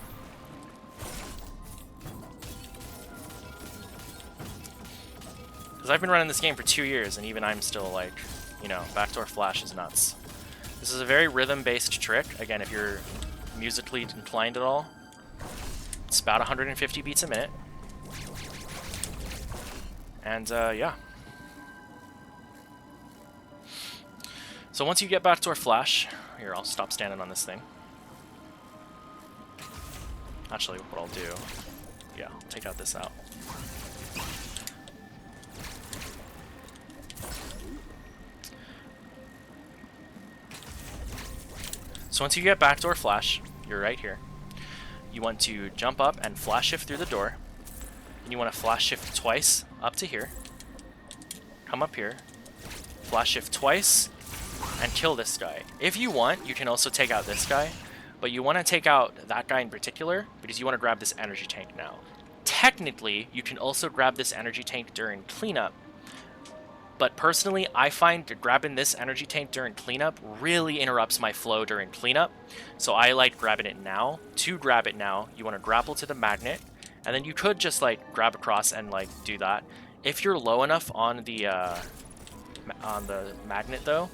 Because I've been running this game for 2 years, and even I'm still like, you know, Backdoor Flash is nuts. This is a very rhythm-based trick. Again, if you're musically inclined at all, it's about 150 beats a minute. And, yeah. So once you get Backdoor Flash, here, I'll stop standing on this thing. Actually, what I'll do, yeah, I'll take out this out. So once you get Backdoor Flash, you're right here. You want to jump up and flash shift through the door. And you want to flash shift twice up to here. Come up here. Flash shift twice and kill this guy. If you want, you can also take out this guy. But you want to take out that guy in particular because you want to grab this energy tank now. Technically, you can also grab this energy tank during cleanup. But personally, I find grabbing this energy tank during cleanup really interrupts my flow during cleanup. So I like grabbing it now. To grab it now, you want to grapple to the magnet. And then you could just like grab across and like do that. If you're low enough on the magnet though,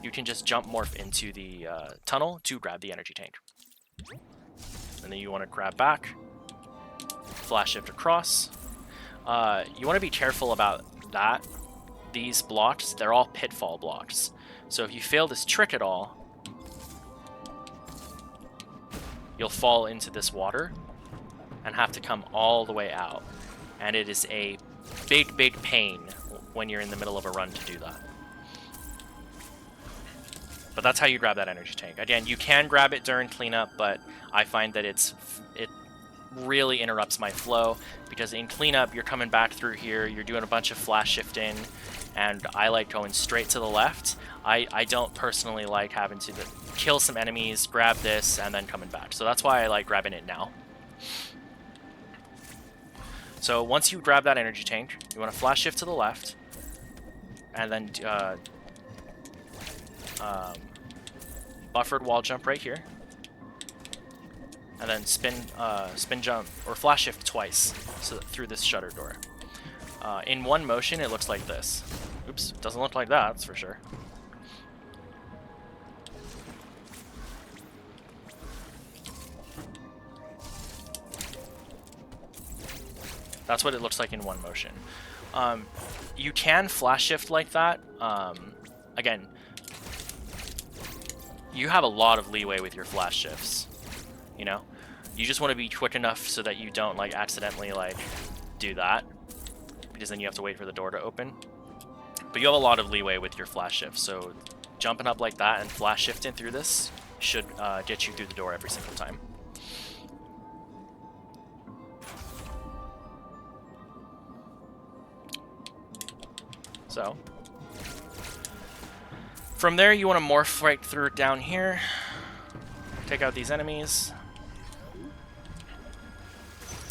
you can just jump morph into the tunnel to grab the energy tank. And then you want to grab back. Flash shift across. You want to be careful about that. These blocks, they're all pitfall blocks. So if you fail this trick at all, you'll fall into this water and have to come all the way out. And it is a big, big pain when you're in the middle of a run to do that. But that's how you grab that energy tank. Again, you can grab it during cleanup, but I find that it really interrupts my flow because in cleanup, you're coming back through here, you're doing a bunch of flash shifting, and I like going straight to the left. I don't personally like having to kill some enemies, grab this, and then coming back. So that's why I like grabbing it now. So once you grab that energy tank, you want to flash shift to the left, and then buffered wall jump right here, and then spin jump or flash shift twice so through this shutter door. In one motion, it looks like this. Oops, doesn't look like that, that's for sure. That's what it looks like in one motion. You can flash shift like that. Again, you have a lot of leeway with your flash shifts. You know, You just want to be quick enough so that you don't like accidentally like do that, because then you have to wait for the door to open. But you have a lot of leeway with your flash shift, so jumping up like that and flash shifting through this should get you through the door every single time. So from there, you want to morph right through down here, take out these enemies,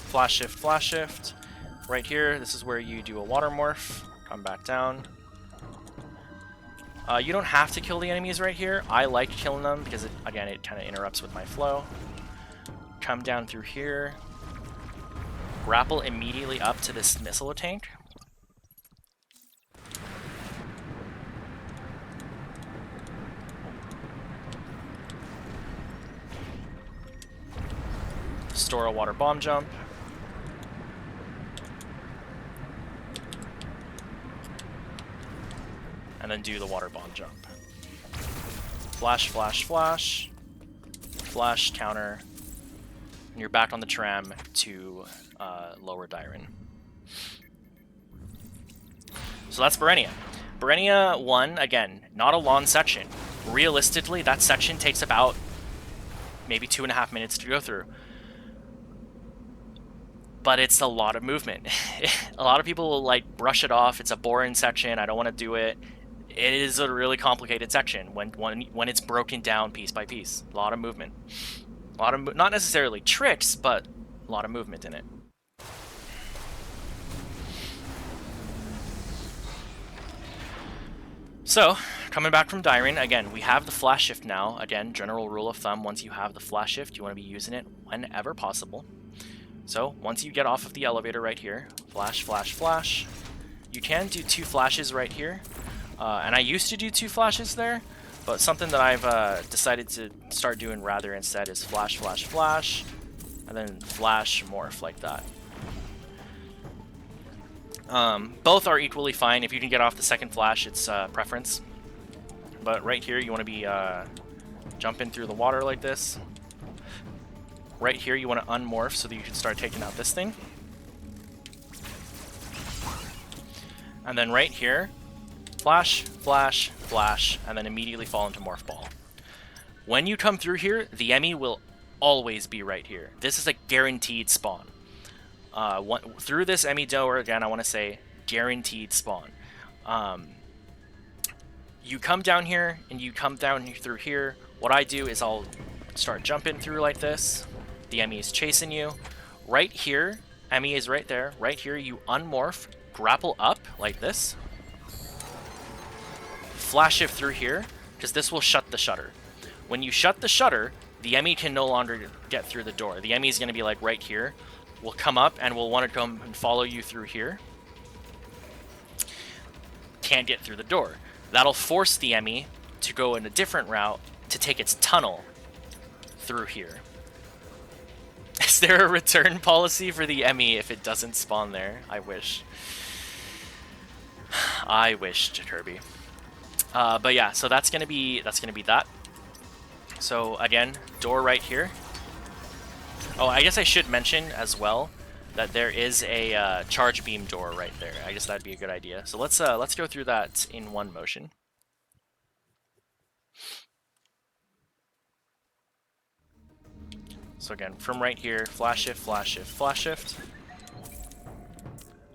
flash shift. Right here, this is where you do a water morph, come back down. You don't have to kill the enemies right here. I like killing them because, again, it kind of interrupts with my flow. Come down through here, grapple immediately up to this missile tank. Store a water bomb jump. And then do the water bomb jump. Flash, counter, and you're back on the tram to lower Dyren. So that's Burenia. Burenia 1, again, not a long section. Realistically, that section takes about maybe 2.5 minutes to go through. But it's a lot of movement. A lot of people will like brush it off. It's a boring section. I don't want to do it. It is a really complicated section when it's broken down piece by piece. A lot of movement. A lot of not necessarily tricks, but a lot of movement in it. So, coming back from Dyren, again, we have the flash shift now. Again, general rule of thumb, once you have the flash shift, you want to be using it whenever possible. So, once you get off of the elevator right here, flash. You can do 2 flashes right here. And I used to do 2 flashes there, but something that I've decided to start doing rather instead is flash, and then flash morph like that. Both are equally fine. If you can get off the second flash, it's preference. But right here, you want to be jumping through the water like this. Right here, you want to unmorph so that you can start taking out this thing. And then right here, flash, and then immediately fall into morph ball. When you come through here, the Emmi will always be right here. This is a guaranteed spawn. Through this Emmi door, again, I want to say guaranteed spawn. You come down here, and you come down through here. What I do is I'll start jumping through like this. The Emmi is chasing you. Right here, Emmi is right there. Right here, you unmorph, grapple up like this. Flash shift through here, because this will shut the shutter. When you shut the shutter, the Emmi can no longer get through the door. The Emmi is going to be like right here. We'll come up and we'll want to come and follow you through here. Can't get through the door. That'll force the Emmi to go in a different route to take its tunnel through here. Is there a return policy for the Emmi if it doesn't spawn there? I wish. I wished, Kirby. But yeah, so that's gonna be that. So again, door right here. Oh, I guess I should mention as well that there is a charge beam door right there. I guess that'd be a good idea. So let's go through that in one motion. So again, from right here, flash shift.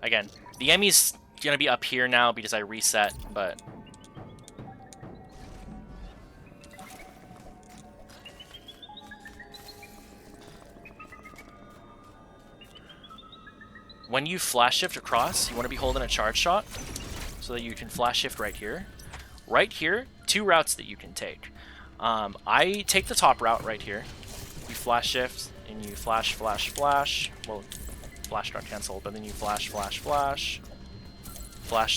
Again, the Emmi's gonna be up here now because I reset, but when you flash shift across, you want to be holding a charge shot so that you can flash shift right here. Right here, 2 routes that you can take. I take the top route right here. You flash shift and you flash. Well, flash got canceled, but then you flash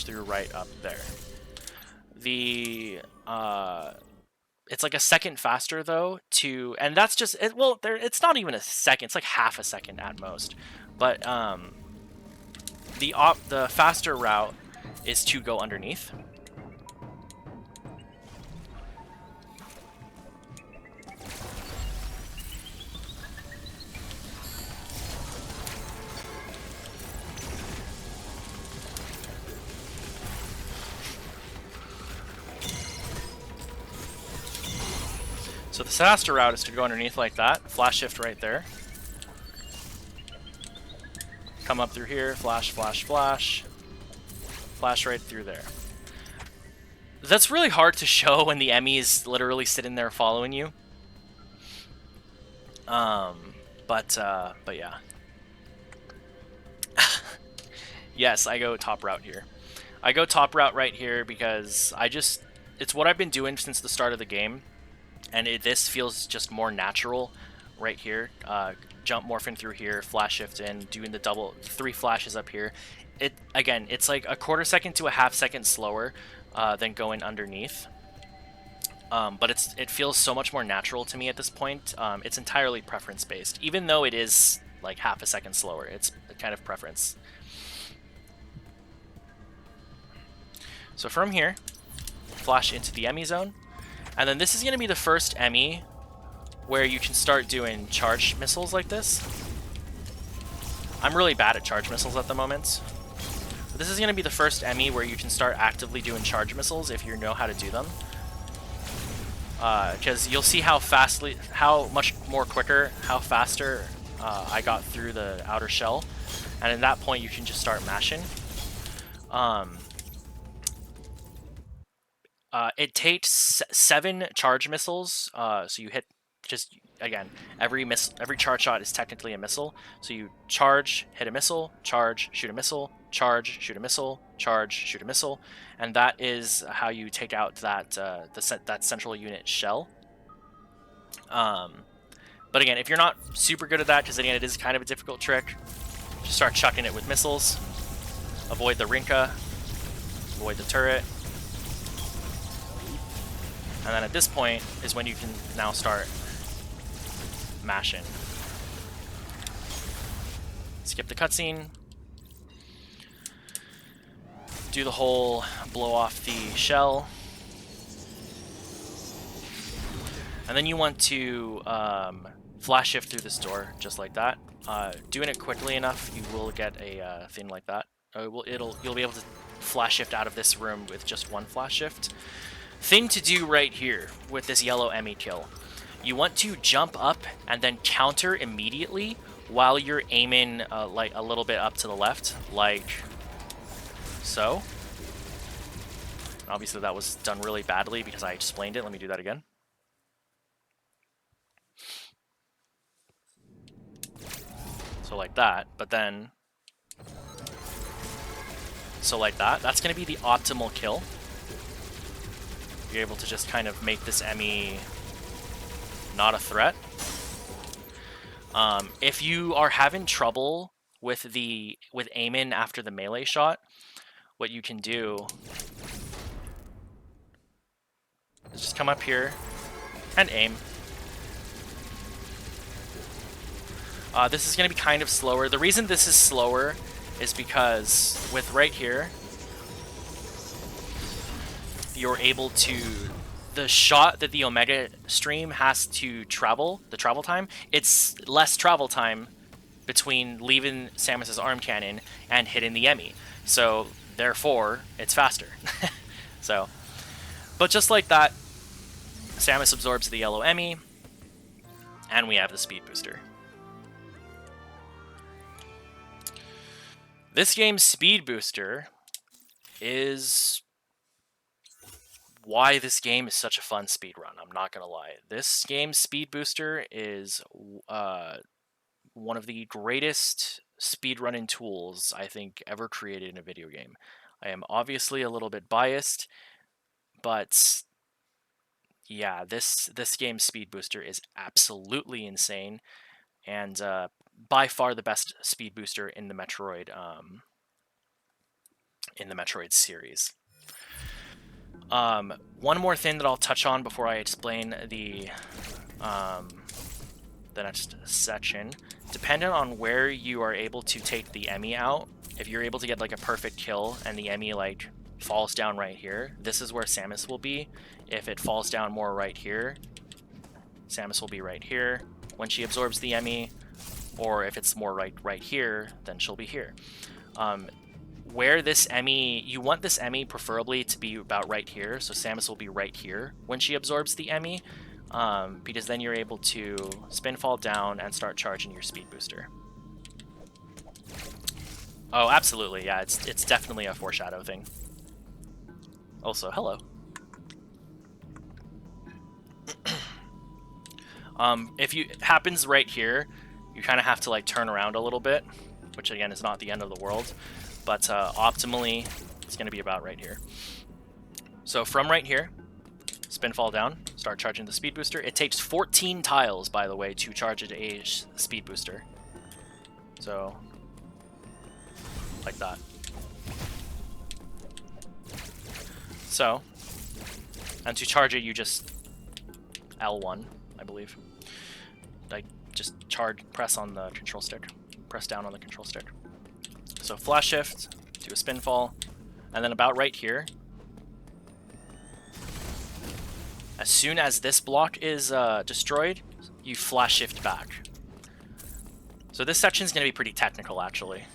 through right up there. The it's like a second faster though and that's just it. Well, it's not even a second. It's like half a second at most. But the faster route is to go underneath. So the faster route is to go underneath like that, flash shift right there. Come up through here, flash, flash, flash. Flash right through there. That's really hard to show when the Emmi is literally sitting there following you. But yeah. Yes, I go top route here. I go top route right here because it's what I've been doing since the start of the game, and this feels just more natural right here. Jump morphing through here, flash shift in, doing the 3 flashes up here. Again, it's like a quarter second to a half second slower than going underneath. But it feels so much more natural to me at this point. It's entirely preference based, even though it is like half a second slower. It's a kind of preference. So from here, flash into the Emmi zone, and then this is going to be the first Emmi where you can start doing charge missiles like this. I'm really bad at charge missiles at the moment. But this is going to be the first Emmi where you can start actively doing charge missiles if you know how to do them. Because you'll see how much more quicker, how faster I got through the outer shell. And at that point you can just start mashing. It takes 7 charge missiles, so you hit, just again, every charge shot is technically a missile. So you charge, hit a missile, charge, shoot a missile, charge, shoot a missile, charge, shoot a missile, and that is how you take out that that central unit shell. But again, if you're not super good at that, because again it is kind of a difficult trick, just start chucking it with missiles. Avoid the Rinka, avoid the turret. And then at this point is when you can now start mashing. Skip the cutscene. Do the whole blow off the shell. And then you want to flash shift through this door, just like that. Doing it quickly enough, you will get a thing like that. You'll be able to flash shift out of this room with just 1 flash shift. Thing to do right here with this Yellow Emmi kill. You want to jump up and then counter immediately while you're aiming like a little bit up to the left, like so. Obviously that was done really badly because I explained it. Let me do that again. So like that, but then so like that. That's going to be the optimal kill. You're able to just kind of make this Emmi not a threat. If you are having trouble with aiming after the melee shot, what you can do is just come up here and aim. This is going to be kind of slower. The reason this is slower is because with right here, you're able to, the shot that the Omega stream has to travel, the travel time, it's less travel time between leaving Samus's arm cannon and hitting the Emmi. So therefore, it's faster. So, but just like that, Samus absorbs the Yellow Emmi, and we have the speed booster. This game's speed booster is why this game is such a fun speed run. I'm not gonna lie. This game's speed booster is one of the greatest speedrunning tools I think ever created in a video game. I am obviously a little bit biased, but yeah, this game's speed booster is absolutely insane, and by far the best speed booster in the Metroid series. One more thing that I'll touch on before I explain the next section. Depending on where you are able to take the Emmi out, if you're able to get like a perfect kill and the Emmi like falls down right here, this is where Samus will be. If it falls down more right here, Samus will be right here when she absorbs the Emmi, or if it's more right here, then she'll be here. Where this Emmi, you want this Emmi preferably to be about right here, so Samus will be right here when she absorbs the Emmi. because then you're able to spin fall down and start charging your speed booster. Oh, absolutely, yeah, it's definitely a foreshadow thing. Also, hello. If it happens right here, you kind of have to like turn around a little bit, which again is not the end of the world, but optimally it's going to be about right here. So from right here, spin fall down, start charging the speed booster. It takes 14 tiles, by the way, to charge a speed booster. So, like that. So, and to charge it, you just L1, I believe. Like, just press on the control stick. Press down on the control stick. So flash shift, do a spin fall, and then about right here, as soon as this block is destroyed, you flash shift back. So this section is going to be pretty technical, actually.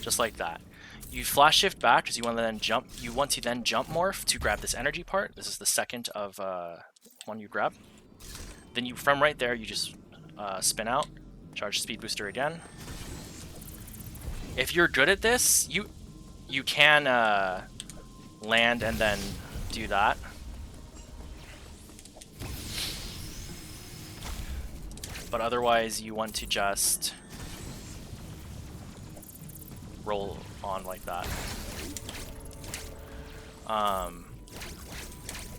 Just like that. You flash shift back because you want to then jump. You want to then jump morph to grab this energy part. This is the second of one you grab. Then you, from right there, you just spin out, charge speed booster again. If you're good at this, you can land and then do that. But otherwise, you want to just roll on like that.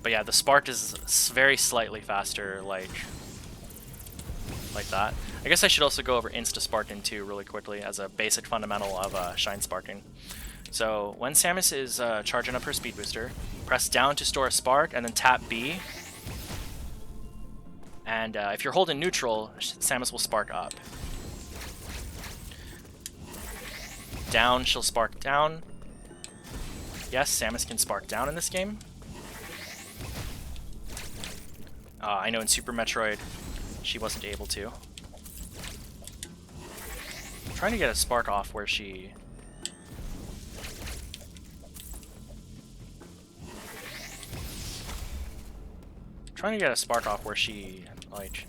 But yeah, the spark is very slightly faster, like that. I guess I should also go over Instasparking too really quickly as a basic fundamental of Shine Sparking. So when Samus is charging up her speed booster, press down to store a spark and then tap B. And if you're holding neutral, Samus will spark up. Down, she'll spark down. Yes, Samus can spark down in this game. I know in Super Metroid, she wasn't able to. I'm trying to get a spark off where she... like...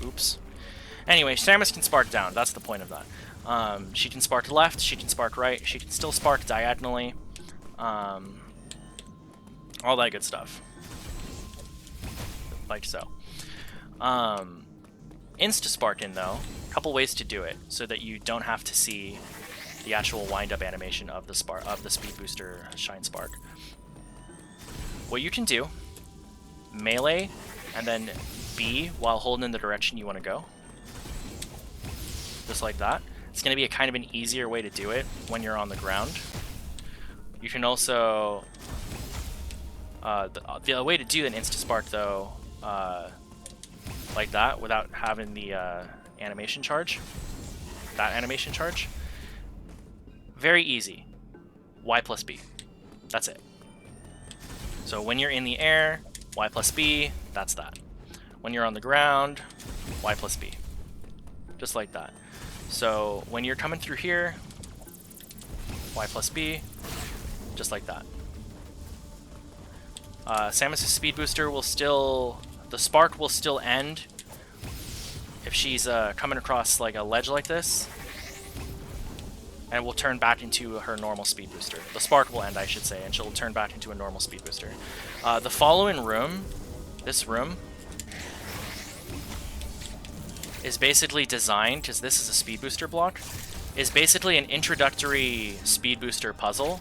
Oops. Anyway, Samus can spark down. That's the point of that. She can spark left, she can spark right, she can still spark diagonally. All that good stuff. Like so. Instasparking, though, a couple ways to do it so that you don't have to see the actual wind-up animation of the speed booster Shine Spark. What you can do, melee, and then B while holding in the direction you want to go. Just like that. It's going to be a kind of an easier way to do it when you're on the ground. You can also... the way to do an Instaspark, though, like that, without having the animation charge, that animation charge, very easy. Y plus B. That's it. So when you're in the air, Y plus B, that's that. When you're on the ground, Y plus B. Just like that. So when you're coming through here, Y plus B, just like that. Samus' speed booster will still... the spark will still end if she's coming across like a ledge like this. And will turn back into her normal speed booster. The spark will end, I should say, and she'll turn back into a normal speed booster. The following room, this room, is basically designed, because this is a speed booster block, is basically an introductory speed booster puzzle.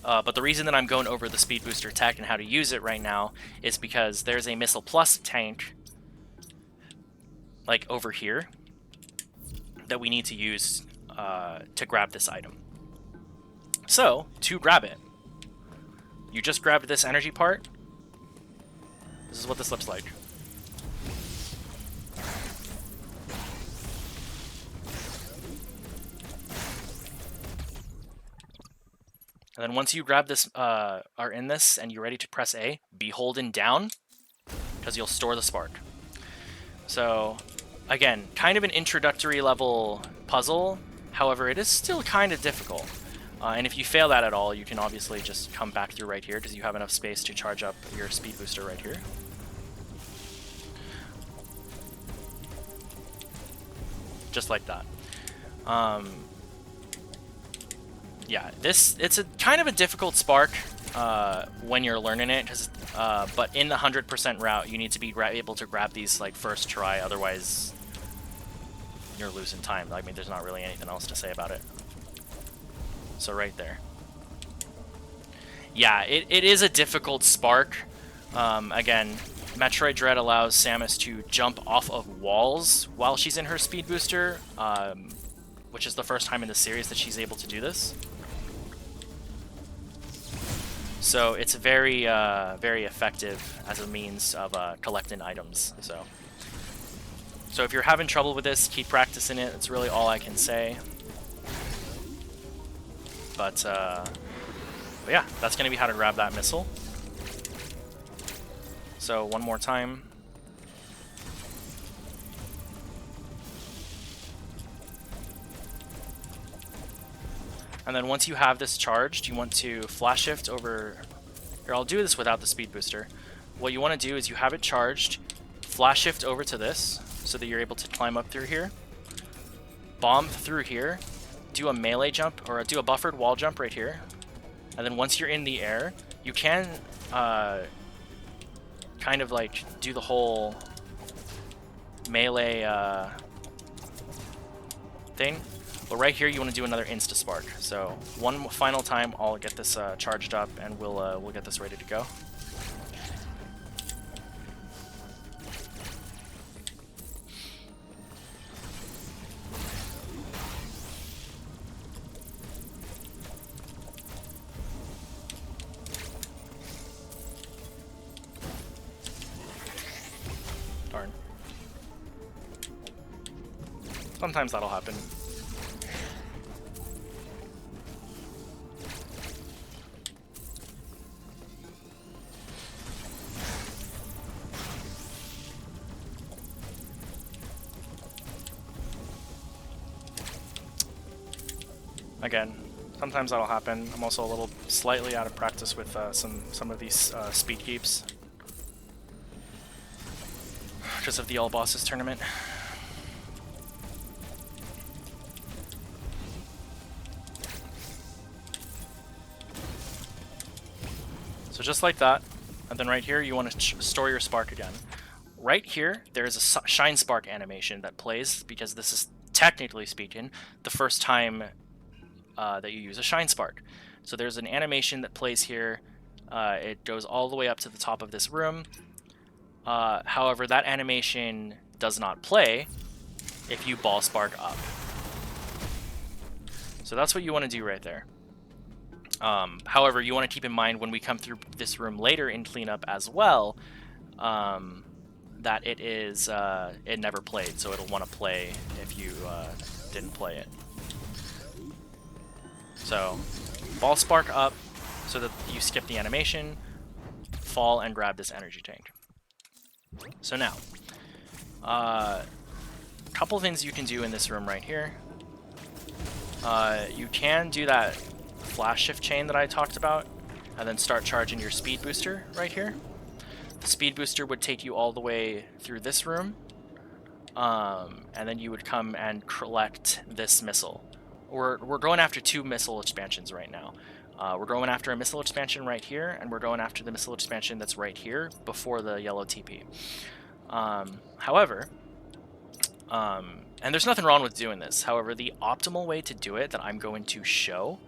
But the reason that I'm going over the speed booster tech and how to use it right now is because there's a Missile Plus tank, like over here, that we need to use to grab this item. So, to grab it, you just grabbed this energy part. This is what this looks like. And then once you grab this, are in this, and you're ready to press A, be holding down, because you'll store the spark. So, again, kind of an introductory level puzzle However, it is still kind of difficult. And if you fail that at all, you can obviously just come back through right here because you have enough space to charge up your speed booster right here. Just like that. Yeah, it's a kind of a difficult spark when you're learning it, but in the 100% route, you need to be able to grab these like first try, otherwise you're losing time. I mean, there's not really anything else to say about it. So right there. Yeah, it is a difficult spark. Again, Metroid Dread allows Samus to jump off of walls while she's in her speed booster, which is the first time in the series that she's able to do this. So it's very, very effective as a means of collecting items. So if you're having trouble with this, keep practicing it. That's really all I can say. But yeah, that's going to be how to grab that missile. So one more time. And then once you have this charged, you want to flash shift over... Here, I'll do this without the speed booster. What you want to do is you have it charged, flash shift over to this, so that you're able to climb up through here. Bomb through here, do a melee jump, or do a buffered wall jump right here. And then once you're in the air, you can kind of like do the whole melee thing. But right here, you want to do another Instaspark. So one final time, I'll get this charged up, and we'll get this ready to go. Darn. Sometimes that'll happen. Again, sometimes that'll happen. I'm also a little slightly out of practice with some of these speed keeps because of the All Bosses tournament. So just like that, and then right here you want to store your spark again. Right here, there's a Shine Spark animation that plays, because this is, technically speaking, the first time that you use a Shine Spark. So there's an animation that plays here. It goes all the way up to the top of this room. However, that animation does not play if you ball spark up. So that's what you want to do right there. However, you want to keep in mind when we come through this room later in cleanup as well, that it is it never played, so it'll want to play if you didn't play it. So, ball spark up so that you skip the animation, fall and grab this energy tank. So now, a couple things you can do in this room right here. You can do that flash shift chain that I talked about, and then start charging your speed booster right here. The speed booster would take you all the way through this room, and then you would come and collect this missile. We're going after two missile expansions right now. We're going after a missile expansion right here, and we're going after the missile expansion that's right here before the yellow TP. However, and there's nothing wrong with doing this. However, the optimal way to do it that I'm going to show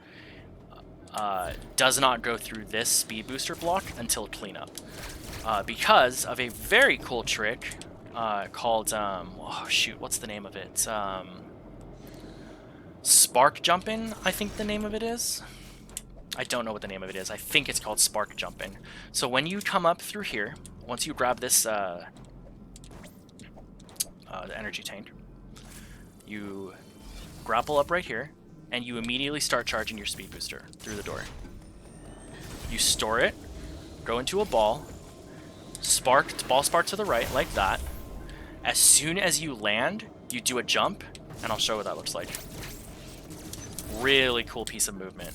does not go through this speed booster block until cleanup, because of a very cool trick called oh shoot, what's the name of it? Spark jumping, I think the name of it is. I don't know what the name of it is. I think it's called spark jumping. So when you come up through here, once you grab this the energy tank, you grapple up right here, and you immediately start charging your speed booster through the door. You store it, go into a ball spark to the right, like that. As soon as you land, you do a jump, and I'll show what that looks like. Really cool piece of movement.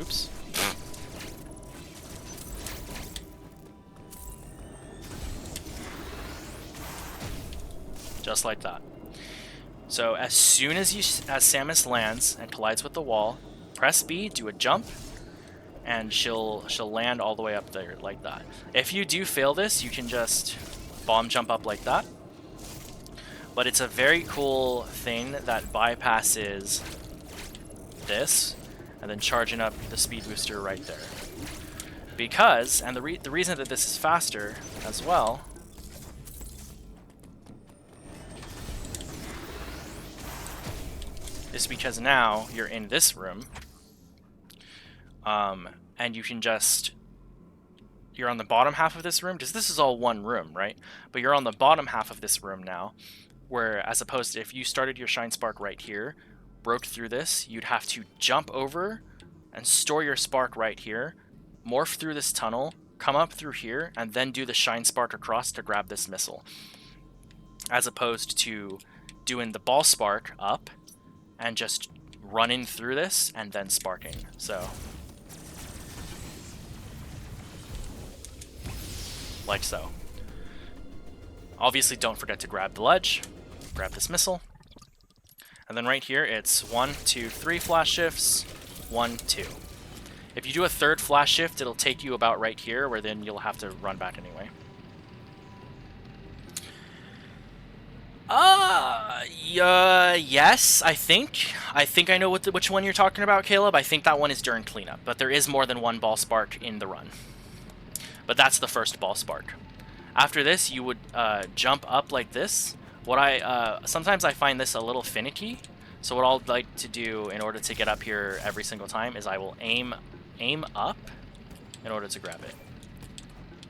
Oops. Just like that. So as soon as Samus lands and collides with the wall, press B, do a jump, and she'll land all the way up there like that. If you do fail this, you can just bomb jump up like that. But it's a very cool thing that bypasses this, and then charging up the speed booster right there. Because, and the reason that this is faster as well, is because now you're in this room, and you can just, you're on the bottom half of this room, because this is all one room, right? But you're on the bottom half of this room now, where as opposed to if you started your Shine Spark right here, broke through this, you'd have to jump over and store your spark right here, morph through this tunnel, come up through here, and then do the Shine Spark across to grab this missile. As opposed to doing the ball spark up and just running through this and then sparking. So, like so. Obviously, don't forget to grab the ledge, grab this missile, and then right here it's 1, 2, 3 flash shifts, 1, 2. If you do a third flash shift, it'll take you about right here, where then you'll have to run back anyway. Yes, I think I know which one you're talking about, Caleb. I think that one is during cleanup, but there is more than one ball spark in the run. But that's the first ball spark. After this, you would jump up like this. Sometimes I find this a little finicky, so what I'll like to do in order to get up here every single time is I will aim up in order to grab it.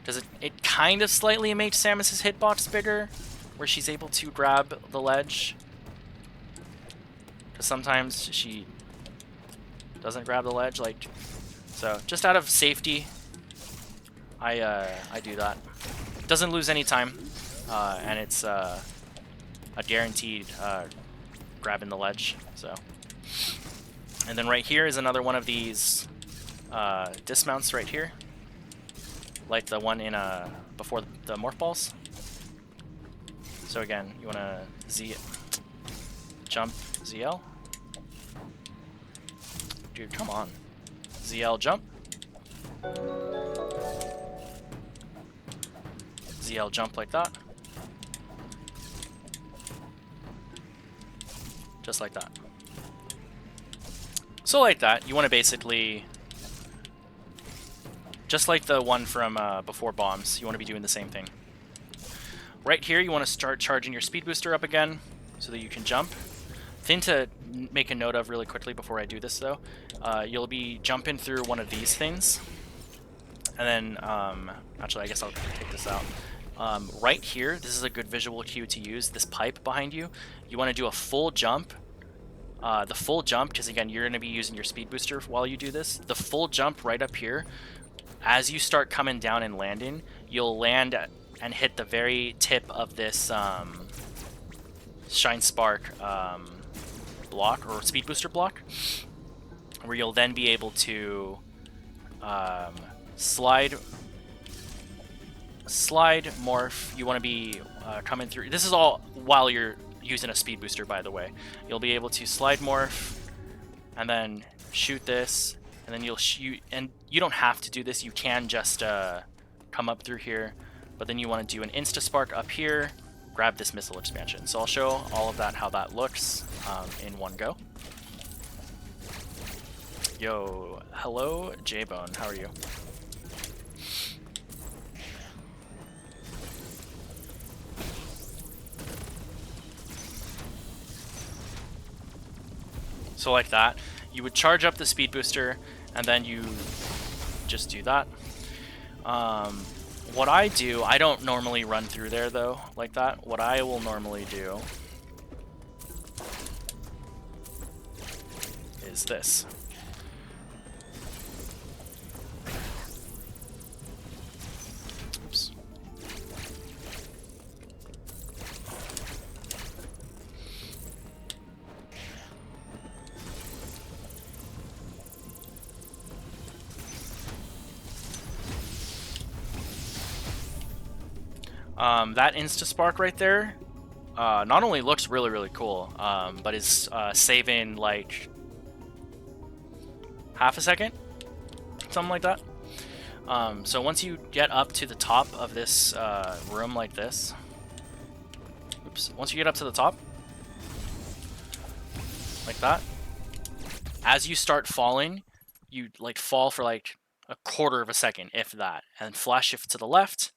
Because it kind of slightly makes Samus's hitbox bigger, where she's able to grab the ledge. Because sometimes she doesn't grab the ledge, like so. Just out of safety, I do that. Doesn't lose any time, and it's a guaranteed grabbing the ledge. So, and then right here is another one of these dismounts right here, like the one in before the morph balls. So again, you want to jump ZL. Dude, come on. ZL jump. ZL jump like that. Just like that. So like that, you want to basically, just like the one from before bombs, you want to be doing the same thing. Right here, you want to start charging your speed booster up again so that you can jump. Thing to make a note of really quickly before I do this though, you'll be jumping through one of these things. And then, actually I guess I'll take this out. Right here, this is a good visual cue to use, this pipe behind you. You want to do a full jump. The full jump, because again, you're going to be using your speed booster while you do this. The full jump right up here, as you start coming down and landing, you'll land and hit the very tip of this Shine Spark block, or speed booster block, where you'll then be able to slide morph. You want to be coming through. This is all while you're using a speed booster, by the way. You'll be able to slide morph and then shoot this, and then you'll shoot. And you don't have to do this. You can just come up through here, but then you want to do an Instaspark up here, grab this missile expansion. So I'll show all of that, how that looks in one go. Yo, hello, J-Bone. How are you? So like that, you would charge up the speed booster, and then you just do that. What I do, I don't normally run through there though, like that. What I will normally do is this. Oops. That Instaspark right there not only looks really, really cool, but is saving like half a second, something like that. So once you get up to the top of this room like this, once you get up to the top, like that, as you start falling, you like fall for like a quarter of a second, if that, and flash shift to the left,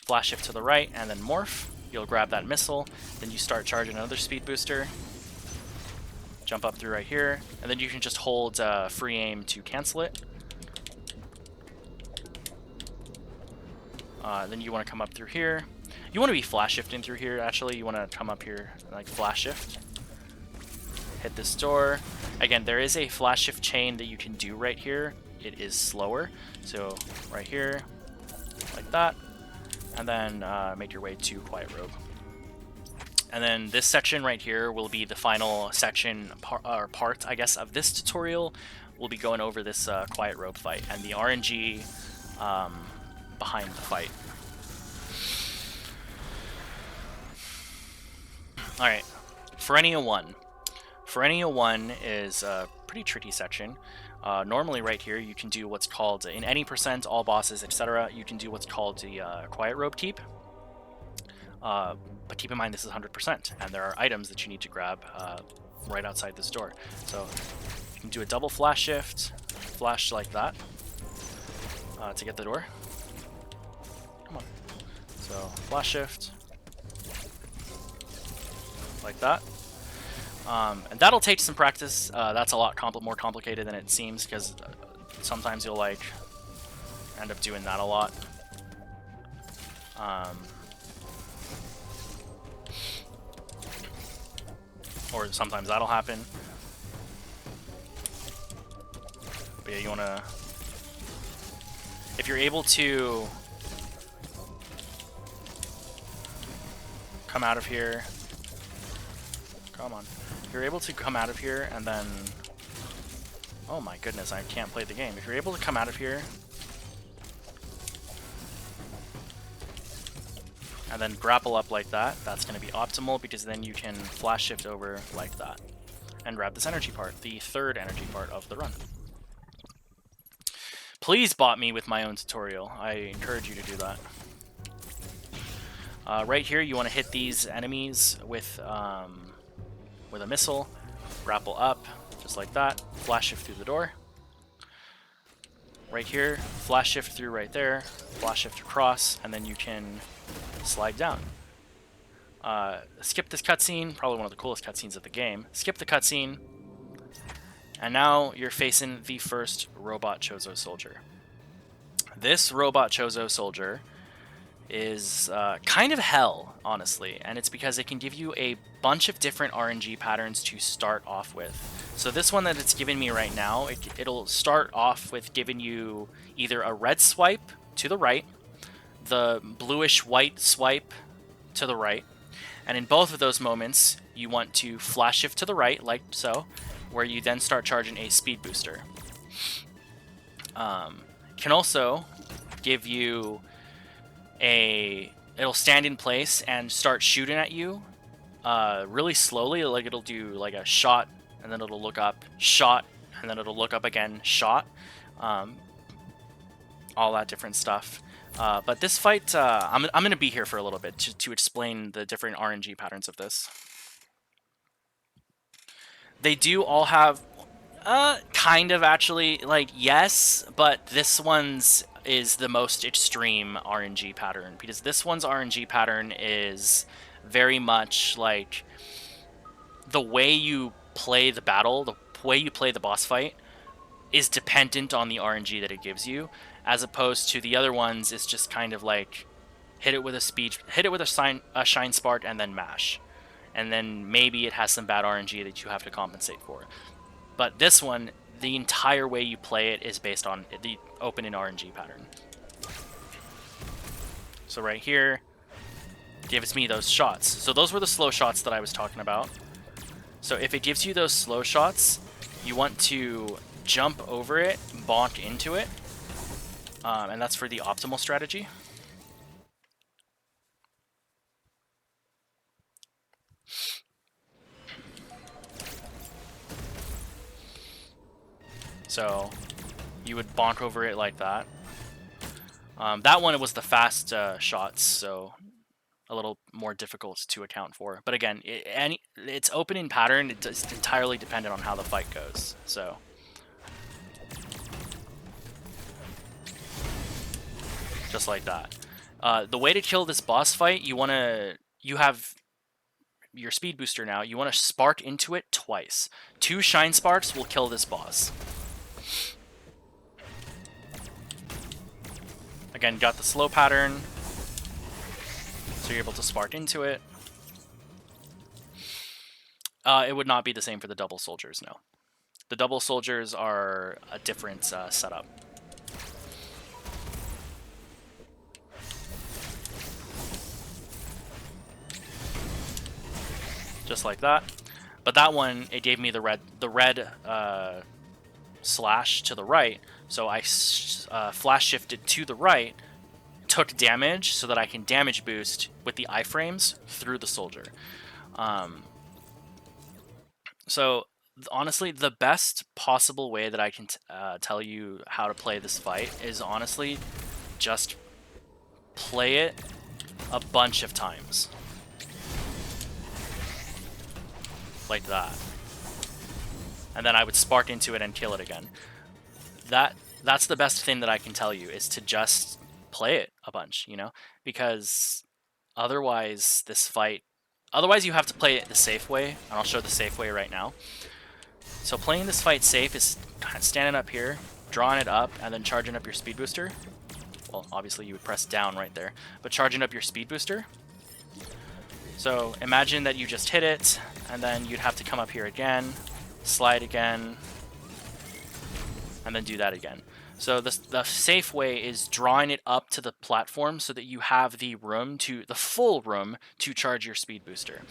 flash shift to the right, and then morph. You'll grab that missile, then you start charging another speed booster, jump up through right here, and then you can just hold free aim to cancel it. Then you want to come up through here. You want to be flash shifting through here, actually. You want to come up here, like flash shift. Hit this door. Again, there is a flash shift chain that you can do right here. It is slower. So right here, like that. And then make your way to Quiet Robe. And then this section right here will be the final section, or part, I guess, of this tutorial. We'll be going over this Quiet Robe fight and the RNG behind the fight. Alright, Ferenia 1. Ferenia 1 is a pretty tricky section. Normally right here you can do what's called, in any percent, all bosses, etc., you can do what's called the Quiet Robe keep. But keep in mind this is 100%, and there are items that you need to grab right outside this door. So you can do a double flash shift, flash like that, to get the door. Come on. So flash shift, like that. And that'll take some practice. That's a lot more complicated than it seems, because sometimes you'll like end up doing that a lot. Or sometimes that'll happen. But yeah, you wanna, if you're able to come out of here, come on. If you're able to come out of here and then, oh my goodness, I can't play the game. If you're able to come out of here and then grapple up like that, that's going to be optimal, because then you can flash shift over like that and grab this energy part, the third energy part of the run. Please bot me with my own tutorial. I encourage you to do that. Right here, you want to hit these enemies with a missile, grapple up, just like that, flash shift through the door. Right here, flash shift through right there, flash shift across, and then you can slide down. Skip this cutscene, probably one of the coolest cutscenes of the game. Skip the cutscene, and now you're facing the first robot Chozo soldier. This robot Chozo soldier is kind of hell, honestly, and it's because it can give you a bunch of different RNG patterns to start off with. So this one that it's giving me right now, it'll start off with giving you either a red swipe to the right, the bluish-white swipe to the right, and in both of those moments, you want to flash shift to the right, like so, where you then start charging a speed booster. Can also give you it'll stand in place and start shooting at you really slowly, like it'll do like a shot, and then it'll look up, shot, and then it'll look up again, shot, all that different stuff. But this fight, I'm going to be here for a little bit to explain the different RNG patterns of this. They do all have, kind of actually, like, yes, but this one's is the most extreme RNG pattern, because this one's RNG pattern is very much like the way you play the battle, the way you play the boss fight is dependent on the RNG that it gives you, as opposed to the other ones is just kind of like hit it with a shine spark and then mash, and then maybe it has some bad RNG that you have to compensate for. But this one, the entire way you play it is based on the open and RNG pattern. So right here gives me those shots. So those were the slow shots that I was talking about. So if it gives you those slow shots, you want to jump over it, bonk into it, and that's for the optimal strategy. So you would bonk over it like that. That one, it was the fast shots, so a little more difficult to account for. But again, it's open in pattern. It's entirely dependent on how the fight goes. So just like that. The way to kill this boss fight, you have your speed booster now. You want to spark into it twice. 2 shine sparks will kill this boss. Again, got the slow pattern, so you're able to spark into it. It would not be the same for the double soldiers, no. The double soldiers are a different setup. Just like that. But that one, it gave me the red slash to the right, so I flash shifted to the right, took damage so that I can damage boost with the iframes through the soldier. So honestly, the best possible way that I can tell you how to play this fight is honestly just play it a bunch of times. Like that. And then I would spark into it and kill it again. That's the best thing that I can tell you, is to just play it a bunch, you know? Because otherwise you have to play it the safe way, and I'll show the safe way right now. So playing this fight safe is standing up here, drawing it up, and then charging up your speed booster. Well, obviously you would press down right there, but charging up your speed booster. So imagine that you just hit it, and then you'd have to come up here again, slide again, and then do that again. So the safe way is drawing it up to the platform so that you have the full room to charge your speed booster.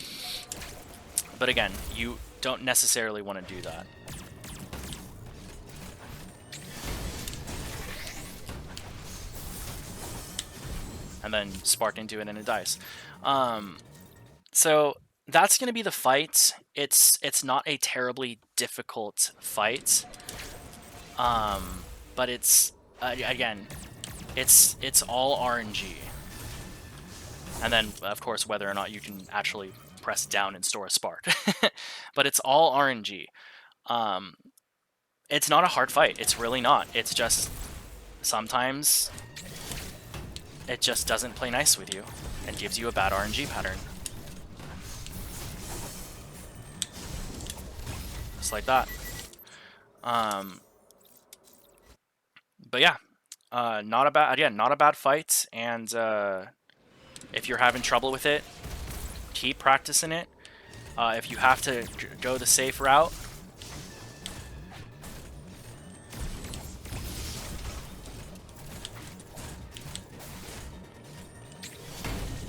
But again, you don't necessarily want to do that. And then spark into it and it dies. So that's going to be the fight. It's not a terribly difficult fight. But it's again, it's all RNG. And then of course whether or not you can actually press down and store a spark. But it's all RNG. It's not a hard fight. It's really not. It's just sometimes it just doesn't play nice with you and gives you a bad RNG pattern. Just like that. But yeah, not a bad fight, and if you're having trouble with it, keep practicing it. If you have to go the safe route,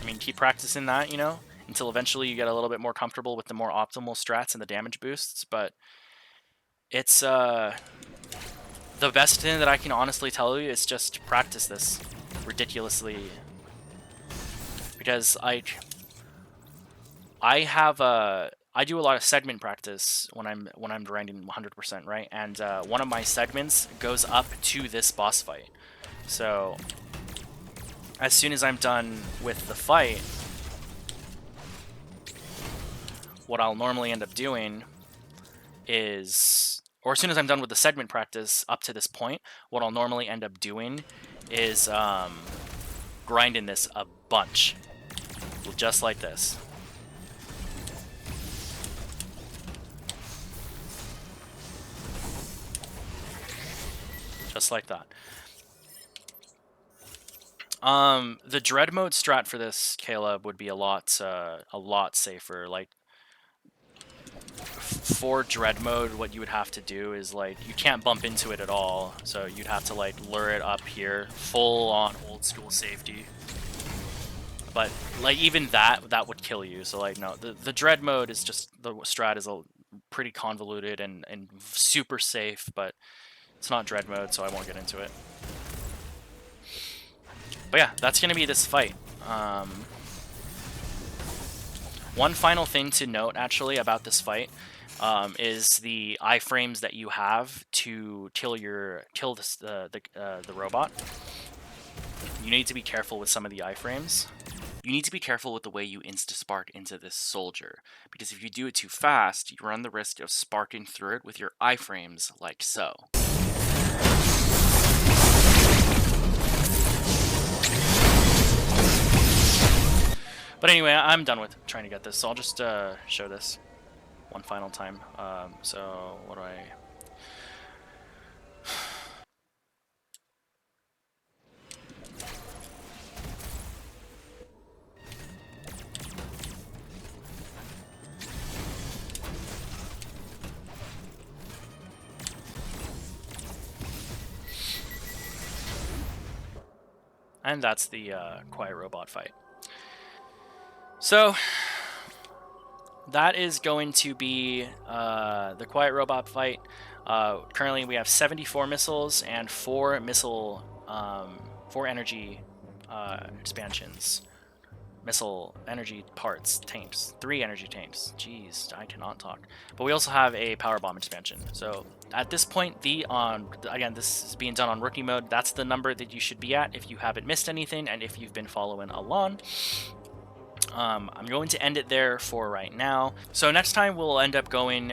I mean, keep practicing that, you know, until eventually you get a little bit more comfortable with the more optimal strats and the damage boosts. But it's the best thing that I can honestly tell you is just practice this ridiculously, because I do a lot of segment practice when I'm grinding 100%, right? And one of my segments goes up to this boss fight. So as soon as I'm done with the fight, what I'll normally end up doing is, or as soon as I'm done with the segment practice up to this point, what I'll normally end up doing is grinding this a bunch, just like this. Just like that. The dread mode strat for this, Caleb, would be a lot safer. Like, for dread mode, what you would have to do is, like, you can't bump into it at all, so you'd have to, like, lure it up here, full on old school safety. But, like, even that would kill you. So, like, no, the dread mode is just, the strat is pretty convoluted and super safe, but it's not dread mode, so I won't get into it. But yeah, that's going to be this fight. One final thing to note, actually, about this fight. is the iframes that you have to kill the robot. You need to be careful with some of the iframes. You need to be careful with the way you Instaspark into this soldier, because if you do it too fast, you run the risk of sparking through it with your iframes like so. But anyway, I'm done with trying to get this, so I'll just show this one final time. So what do I... And that's the Quiet Robot fight. So that is going to be the Quiet Robot fight. Currently, we have 74 missiles and 4 energy expansions. Missile energy parts, tanks, 3 energy tanks. Jeez, I cannot talk. But we also have a power bomb expansion. So at this point, again, this is being done on rookie mode. That's the number that you should be at if you haven't missed anything and if you've been following along. I'm going to end it there for right now. So next time we'll end up going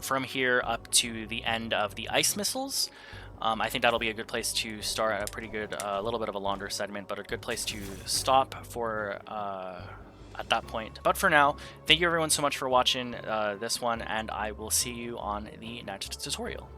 from here up to the end of the ice missiles. I think that'll be a good place to start a pretty good, a little bit of a longer segment, but a good place to stop for at that point. But for now, thank you everyone so much for watching this one, and I will see you on the next tutorial.